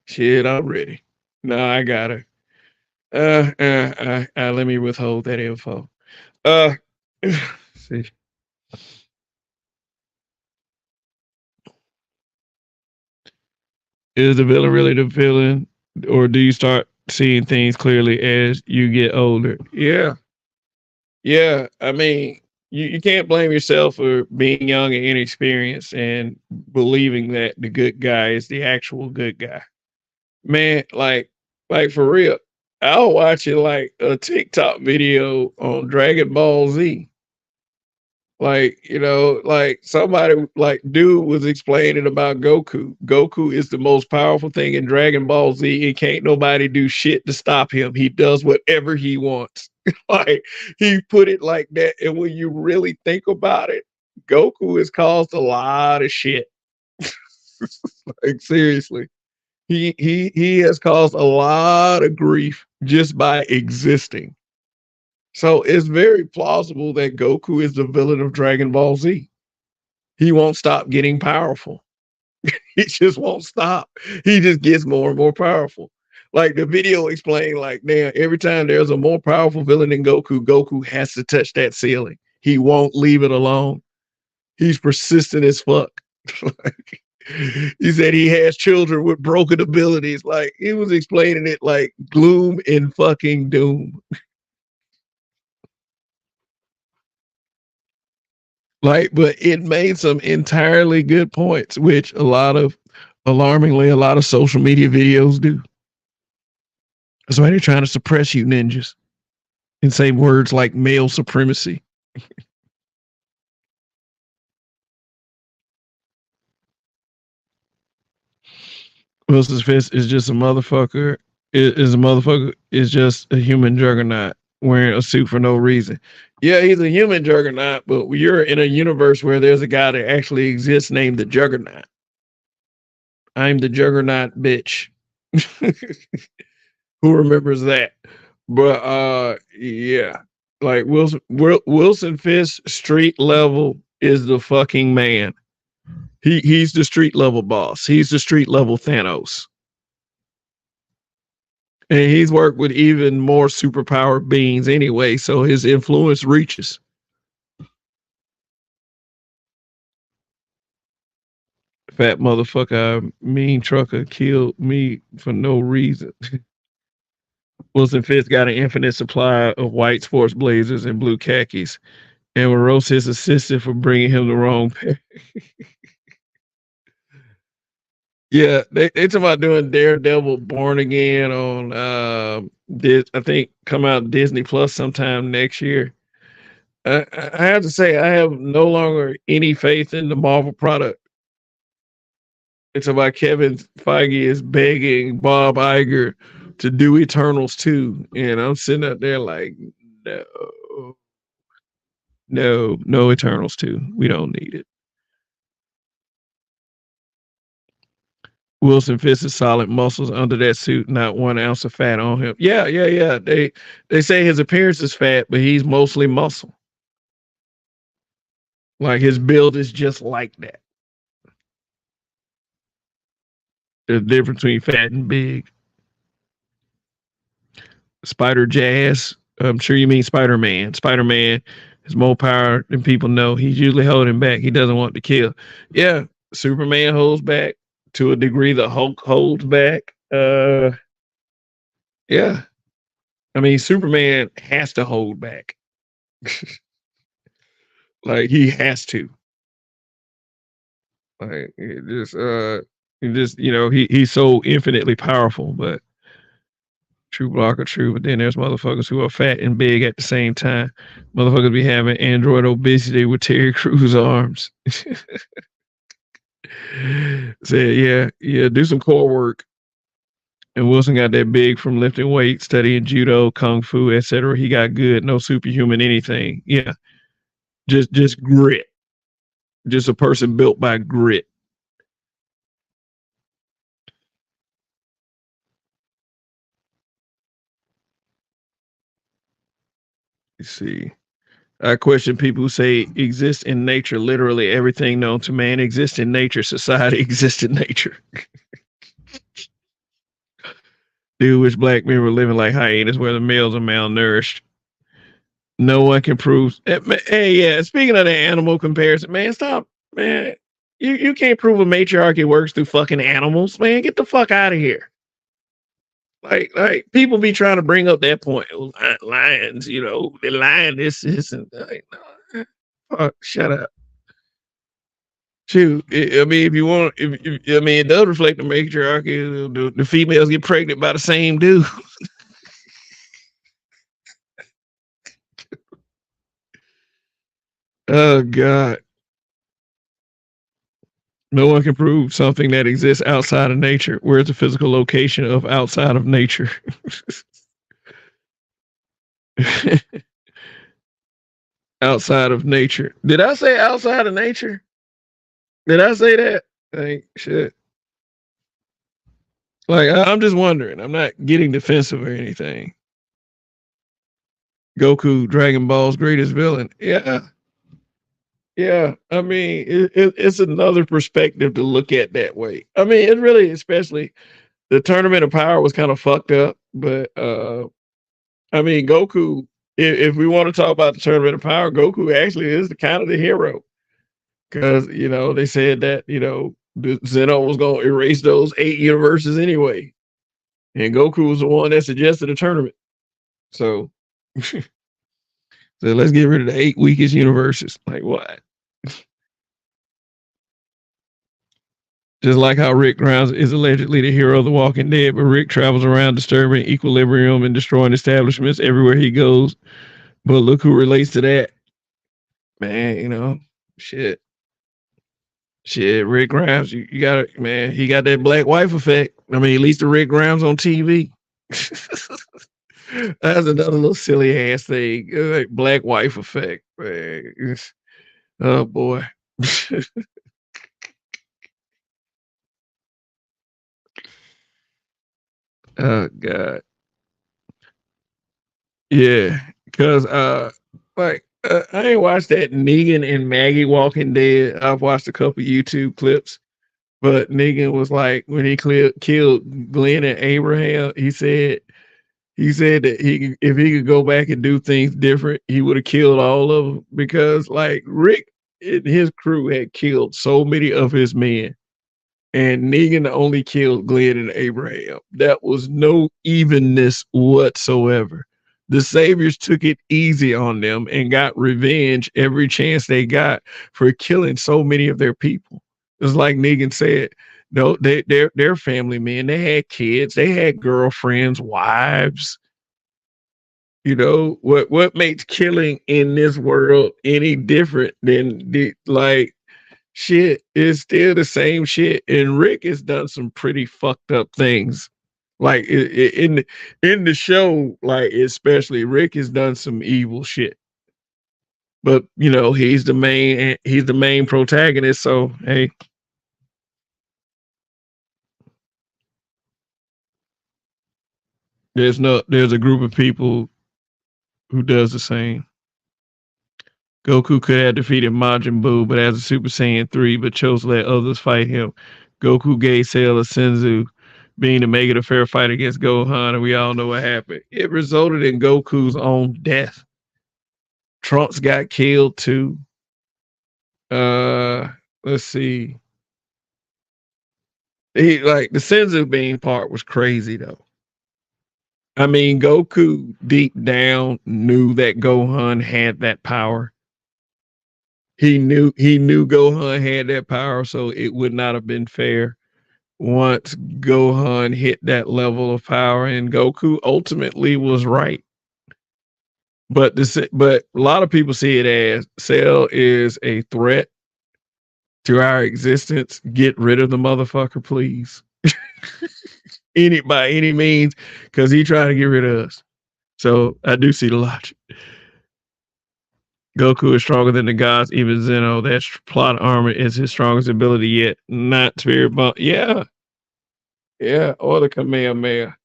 Shit, I'm ready. No, I got her. Let me withhold that info. See. Is the villain really the villain, or do you start seeing things clearly as you get older? Yeah. Yeah. I mean, you can't blame yourself for being young and inexperienced and believing that the good guy is the actual good guy. Man, like for real. I'll watch it like a TikTok video on Dragon Ball Z. Like, you know, like somebody like dude was explaining about Goku. Goku is the most powerful thing in Dragon Ball Z, and can't nobody do shit to stop him. He does whatever he wants. Like he put it like that. And when you really think about it, Goku has caused a lot of shit. Like seriously. He has caused a lot of grief just by existing. So it's very plausible that Goku is the villain of Dragon Ball Z. He won't stop getting powerful. He just won't stop. He just gets more and more powerful. Like the video explained, like, man, every time there's a more powerful villain than Goku, Goku has to touch that ceiling. He won't leave it alone. He's persistent as fuck. Like, he said he has children with broken abilities. Like he was explaining it like gloom and fucking doom. Like, but it made some entirely good points, which alarmingly, a lot of social media videos do. That's why they're trying to suppress you ninjas and say words like male supremacy. Wilson's Fist is just a motherfucker. Is a motherfucker is just a human juggernaut wearing a suit for no reason. Yeah, he's a human juggernaut, but you're in a universe where there's a guy that actually exists named the Juggernaut. I'm the Juggernaut, bitch. Who remembers that? But yeah, like Wilson Fisk street level is the fucking man. He's the street level boss. He's the street level Thanos. And he's worked with even more superpowered beings anyway, so his influence reaches. Fat motherfucker, mean trucker killed me for no reason. Wilson Fisk got an infinite supply of white sports blazers and blue khakis, and will roast his assistant for bringing him the wrong pair. Yeah, they talk about doing Daredevil Born Again on I think come out Disney Plus sometime next year. I have to say I have no longer any faith in the Marvel product. It's about Kevin Feige is begging Bob Iger to do Eternals 2, and I'm sitting up there like, No Eternals 2. We don't need it. Wilson Fisk is solid muscles under that suit, not 1 ounce of fat on him. Yeah. They say his appearance is fat, but he's mostly muscle. Like his build is just like that. There's a difference between fat and big. Spider Jazz. I'm sure you mean Spider-Man. Spider-Man has more power than people know. He's usually holding back. He doesn't want to kill. Yeah, Superman holds back to a degree. The Hulk holds back. Yeah. I mean, Superman has to hold back. Like he has to. Like he's so infinitely powerful, but true blocker, true. But then there's motherfuckers who are fat and big at the same time. Motherfuckers be having android obesity with Terry Crews arms. So yeah, do some core work. And Wilson got that big from lifting weights, studying judo, kung fu, etc. He got good, no superhuman anything. Yeah, just grit. Just a person built by grit. You see. I question people who say exists in nature. Literally everything known to man exists in nature. Society exists in nature. Dude, wish black men were living like hyenas where the males are malnourished. No one can prove. Hey, yeah, speaking of the animal comparison, man, stop, man. You can't prove a matriarchy works through fucking animals, man. Get the fuck out of here. Like people be trying to bring up that point. Lions, the lion, this and like, no, fuck, shut up. Shoot, I mean, if you want, it does reflect the matriarchy. The females get pregnant by the same dude. Oh God. No one can prove something that exists outside of nature. Where's the physical location of outside of nature? Outside of nature. Did I say outside of nature? Did I say that? Like, shit. Like, I'm just wondering. I'm not getting defensive or anything. Goku, Dragon Ball's greatest villain. Yeah. Yeah. I mean, it's another perspective to look at that way. I mean, it really, especially the Tournament of Power was kind of fucked up. But, I mean, Goku, if we want to talk about the Tournament of Power, Goku actually is the kind of the hero. Because, they said that, Zeno was going to erase those 8 universes anyway. And Goku was the one that suggested a tournament. So, let's get rid of the 8 weakest universes. Like, what? Just like how Rick Grimes is allegedly the hero of The Walking Dead, but Rick travels around disturbing equilibrium and destroying establishments everywhere he goes. But look who relates to that. Man, shit. Rick Grimes, you got it, man. He got that black wife effect. I mean, at least the Rick Grimes on TV. That's another little silly ass thing. Like black wife effect, man. Oh boy. Oh God. Yeah, because I ain't watched that Negan and Maggie Walking Dead. I've watched a couple YouTube clips, but Negan was like when he killed Glenn and Abraham. He said that if he could go back and do things different, he would have killed all of them because like Rick and his crew had killed so many of his men. And Negan only killed Glenn and Abraham. That was no evenness whatsoever. The Saviors took it easy on them and got revenge every chance they got for killing so many of their people. It's like Negan said, no, they're family men. They had kids, they had girlfriends, wives. What makes killing in this world any different than shit is still the same shit. And Rick has done some pretty fucked up things. Like in the show, like especially Rick has done some evil shit. But you know, he's the main protagonist, so hey. There's a group of people who does the same. Goku could have defeated Majin Buu, but as a Super Saiyan 3, but chose to let others fight him. Goku gave Cell a Senzu, being to make it a fair fight against Gohan, and we all know what happened. It resulted in Goku's own death. Trunks got killed too. Let's see. He like the Senzu being part was crazy though. I mean, Goku deep down knew that Gohan had that power. He knew Gohan had that power, so it would not have been fair once Gohan hit that level of power, and Goku ultimately was right. But a lot of people see it as Cell is a threat to our existence. Get rid of the motherfucker, please. By any means, because he trying to get rid of us. So I do see the logic. Goku is stronger than the gods, even Zeno. That plot armor is his strongest ability yet. Not Spirit Bomb. Yeah. Yeah. Or the Kamehameha.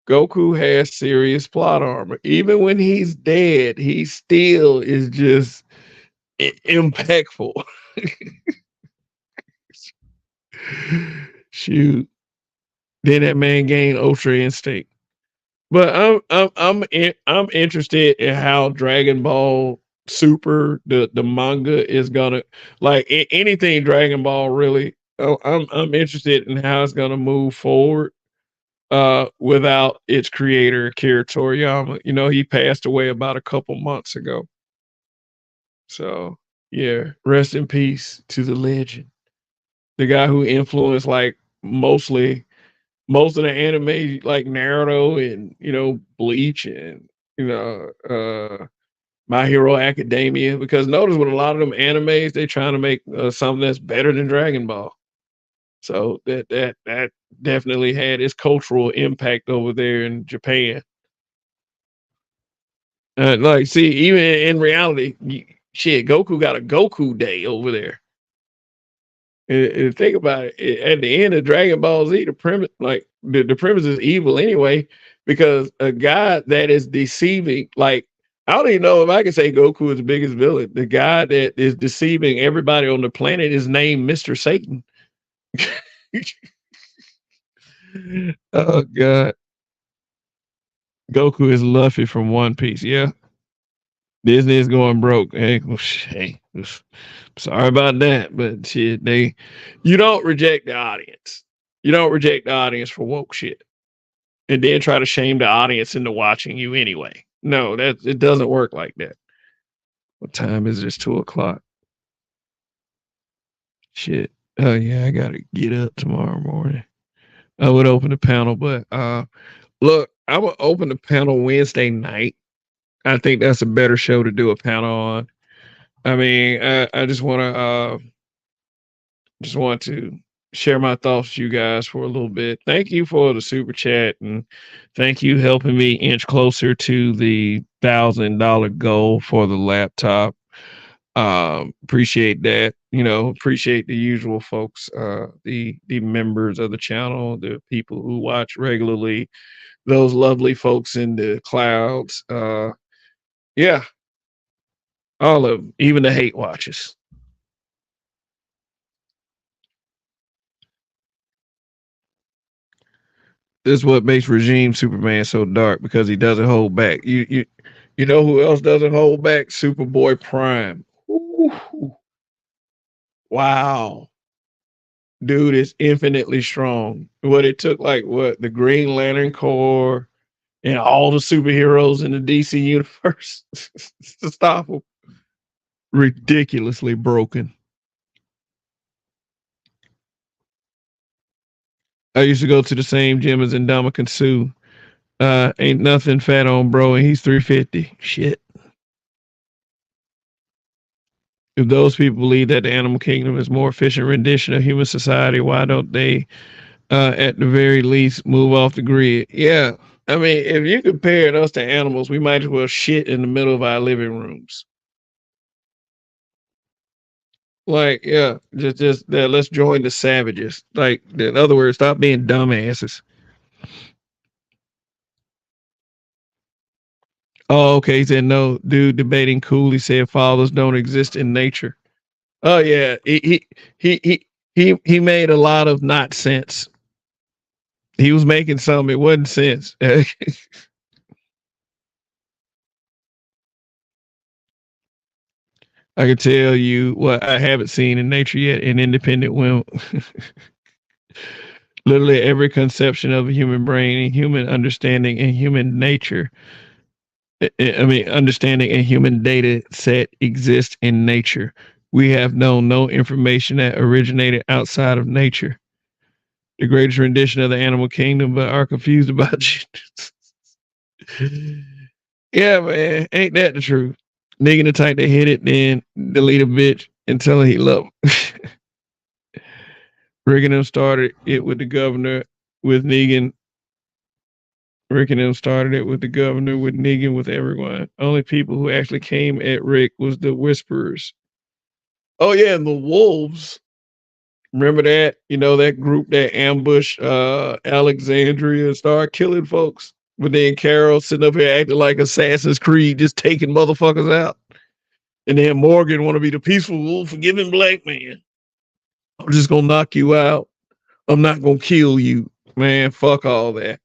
Goku has serious plot armor. Even when he's dead, he still is just impactful. Shoot. Then that man gained Ultra Instinct. But I'm interested in how Dragon Ball Super the manga is gonna like anything Dragon Ball really. I'm interested in how it's gonna move forward. Without its creator Akira Toriyama, you know, he passed away about a couple months ago. So yeah, rest in peace to the legend, the guy who influenced like mostly most of the anime like Naruto and you know Bleach and you know My Hero Academia. Because notice with a lot of them animes, they're trying to make something that's better than Dragon Ball. So that definitely had its cultural impact over there in Japan. Like, see, even in reality, shit, Goku got a Goku Day over there. And think about it. At the end of Dragon Ball Z, the premise, like the premise is evil anyway, because a guy that is deceiving, like I don't even know if I can say Goku is the biggest villain. The guy that is deceiving everybody on the planet is named Mr. Satan. Oh God, Goku is Luffy from One Piece. Yeah, Disney is going broke. Hey, hey, sorry about that, but shit, you don't reject the audience. You don't reject the audience for woke shit, and then try to shame the audience into watching you anyway. No, it doesn't work like that. What time is this? 2:00. Shit. Oh yeah, I gotta get up tomorrow morning. I would open the panel, but look, I would open the panel Wednesday night. I think that's a better show to do a panel on. I mean, I just want to share my thoughts with you guys for a little bit. Thank you for the super chat and thank you helping me inch closer to the $1,000 goal for the laptop. Appreciate that. You know, appreciate the usual folks, the members of the channel, the people who watch regularly, those lovely folks in the clouds. Yeah, all of them, even the hate watchers. This is what makes regime Superman so dark because he doesn't hold back. You know who else doesn't hold back? Superboy Prime. Ooh, wow. Dude is infinitely strong. What it took, like what the Green Lantern Corps and all the superheroes in the DC universe to stop him. Ridiculously broken. I used to go to the same gym as Ndamukong Suh. Ain't nothing fat on bro, and he's 350. Shit. If those people believe that the animal kingdom is more efficient rendition of human society, why don't they At the very least, move off the grid. Yeah. I mean, if you compared us to animals, we might as well shit in the middle of our living rooms. Like, yeah, just let's join the savages. Like, in other words, stop being dumbasses. Oh, okay. He said no. Dude debating cool. He said fathers don't exist in nature. Oh yeah, he made a lot of not sense. He was making some. It wasn't sense. I can tell you what I haven't seen in nature yet. An independent women. Literally every conception of a human brain and human understanding and human nature. I mean, understanding and human data set exists in nature. We have known no information that originated outside of nature. The greatest rendition of the animal kingdom, but are confused about yeah, man, ain't that the truth? Nigga the type that hit it, then delete a bitch and tell her he love him. Rick and them started it with the governor, with Negan. Rick and them started it with the governor, with Negan, with everyone. Only people who actually came at Rick was the whisperers. Oh yeah, and the wolves. Remember that? You know, that group that ambushed Alexandria and started killing folks. But then Carol sitting up here acting like Assassin's Creed, just taking motherfuckers out. And then Morgan want to be the peaceful wolf, forgiving black man. I'm just gonna knock you out. I'm not gonna kill you. Man, fuck all that.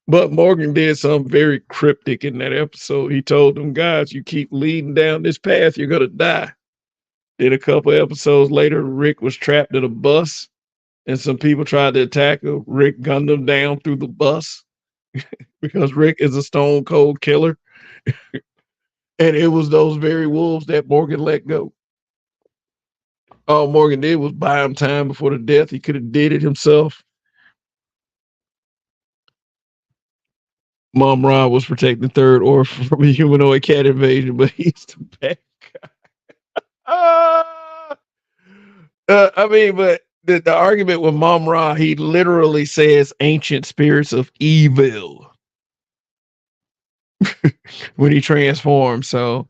But Morgan did something very cryptic in that episode. He told them guys, you keep leading down this path, you're gonna die. Then a couple episodes later, Rick was trapped in a bus and some people tried to attack him. Rick gunned them down through the bus because Rick is a stone cold killer. And it was those very wolves that Morgan let go. All Morgan did was buy him time before the death. He could have did it himself. Mom Ra was protecting Third Orphan from a humanoid cat invasion, but he's the bad guy. I mean, but the argument with Mom Ra, he literally says ancient spirits of evil when he transforms. So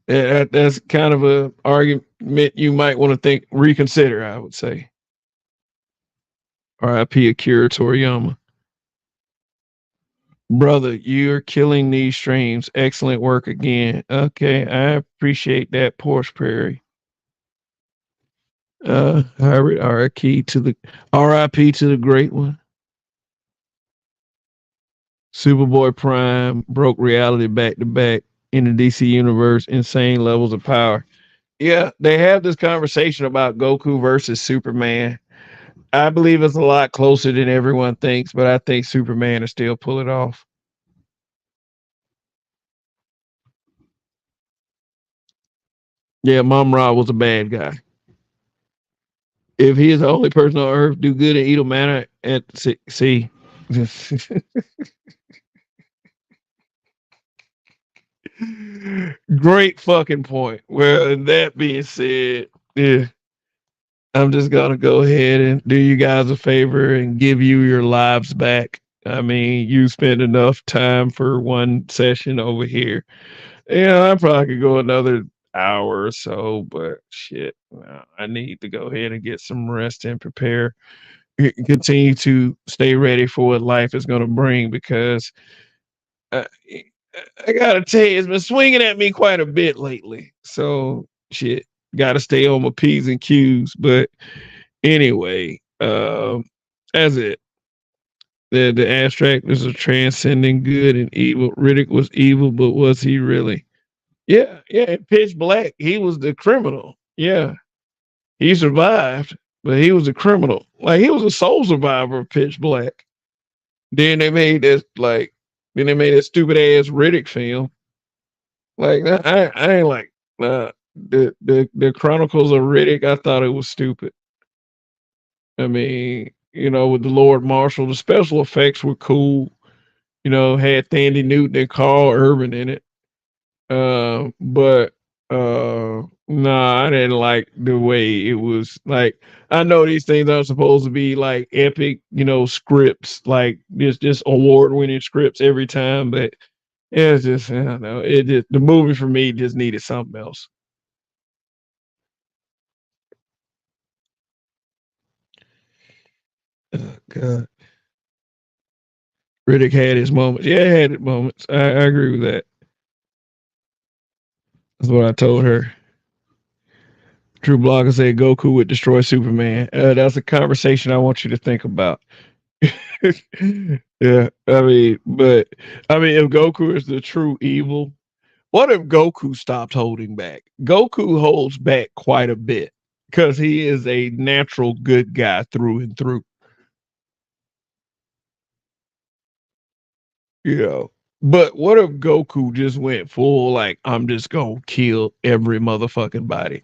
that's kind of a argument you might want to reconsider, I would say. R.I.P. Akira Toriyama. Brother, you're killing these streams. Excellent work again. Okay, I appreciate that, Porsche Prairie. RIP to the great one. Superboy Prime broke reality back to back in the DC universe. Insane levels of power. Yeah, they have this conversation about Goku versus Superman. I believe it's a lot closer than everyone thinks, but I think Superman will still pull it off. Yeah, Mom Ra was a bad guy. If he is the only person on Earth do good in Edo Manor at sea. Great fucking point. Well, that being said, yeah, I'm just gonna go ahead and do you guys a favor and give you your lives back. I mean, you spent enough time for one session over here. Yeah, I probably could go another hour or so, but shit, I need to go ahead and get some rest and prepare. Continue to stay ready for what life is going to bring because uh, I gotta tell you, it's been swinging at me quite a bit lately. So shit, gotta stay on my P's and Q's. But anyway, that's it. The abstract is a transcending good and evil. Riddick was evil, but was he really? Yeah, yeah. Pitch Black, he was the criminal. Yeah, he survived, but he was a criminal. Like he was a sole survivor of Pitch Black. Then they made this then they made that stupid ass Riddick film. Like I ain't like the Chronicles of Riddick. I thought it was stupid. I mean, you know, with the Lord Marshal, the special effects were cool. You know, had Thandie Newton and Carl Urban in it. But Nah, I didn't like the way it was. Like, I know these things are supposed to be like epic, scripts, like just award winning scripts every time, but it's just, I don't know. It just, the movie for me just needed something else. Oh, God. Riddick had his moments. Yeah, it had his moments. I agree with that. That's what I told her. Drew Blocker said Goku would destroy Superman. That's a conversation I want you to think about. Yeah, if Goku is the true evil, what if Goku stopped holding back? Goku holds back quite a bit because he is a natural good guy through and through. You know. But what if Goku just went full like I'm just gonna kill every motherfucking body?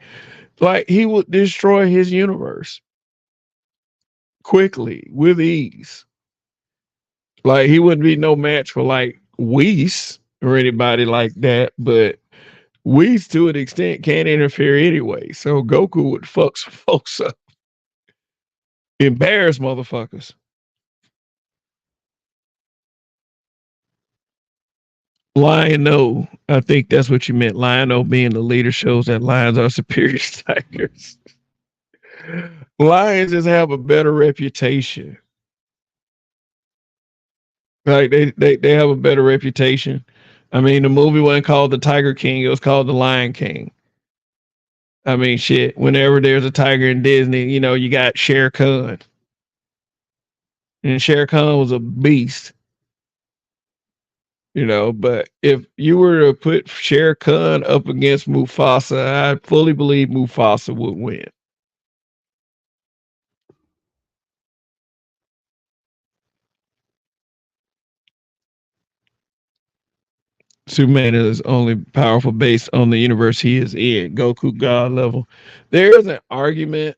Like he would destroy his universe quickly with ease. Like he wouldn't be no match for like Whis or anybody like that, but Whis to an extent can't interfere anyway. So Goku would fuck some folks up. Embarrass motherfuckers. Lion-O, I think that's what you meant. Lion-O being the leader shows that lions are superior to tigers. Lions just have a better reputation. Like they have a better reputation. I mean, the movie wasn't called The Tiger King, it was called The Lion King. I mean, shit, whenever there's a tiger in Disney, you got Shere Khan. And Shere Khan was a beast, but if you were to put Shere Khan up against Mufasa, I fully believe Mufasa would win. Superman is only powerful based on the universe he is in. Goku God level. There is an argument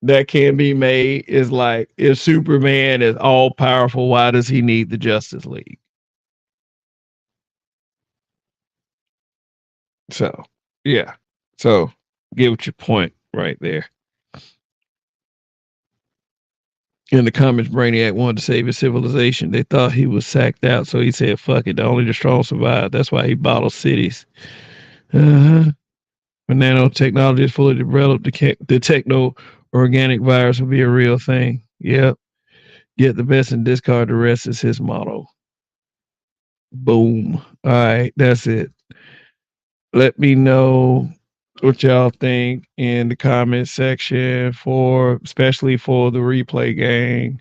that can be made is like if Superman is all powerful, why does he need the Justice League? So yeah. So get what your point right there. In the comments, Brainiac wanted to save his civilization. They thought he was sacked out, so he said, fuck it, only the strong survive. That's why he bottled cities. Uh-huh. When nanotechnology is fully developed, the techno organic virus will be a real thing. Yep. Get the best and discard the rest is his motto. Boom. All right, that's it. Let me know what y'all think in the comment section especially for the replay gang.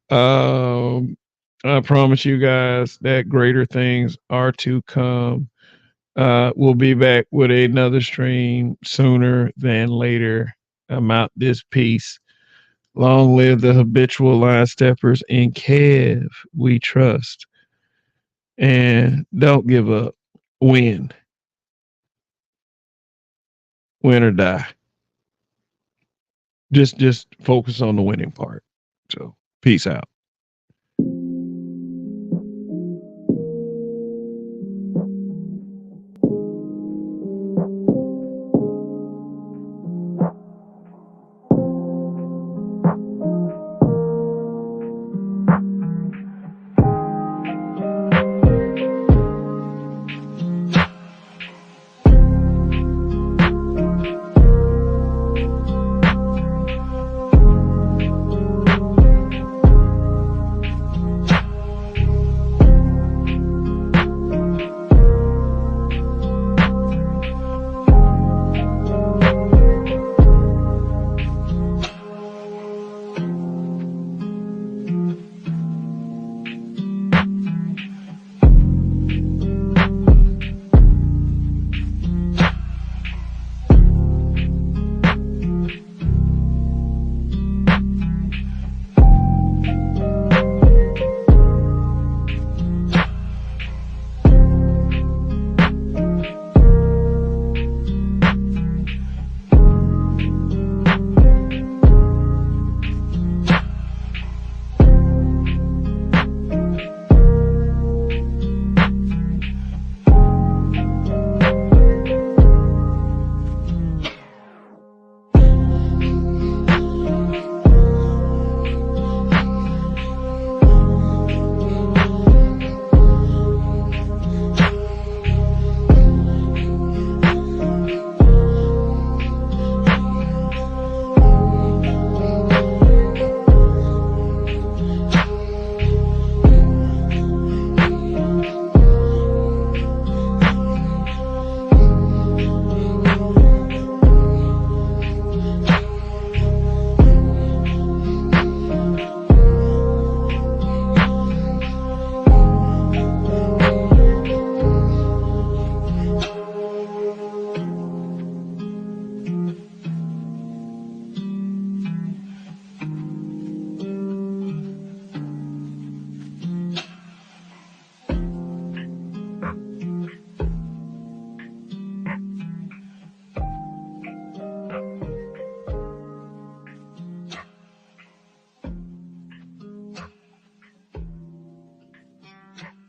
I promise you guys that greater things are to come. We'll be back with another stream sooner than later. I'm out this piece. Long live the habitual line steppers in Kev. We trust. And don't give up. Win. Win or die. Just focus on the winning part. So peace out.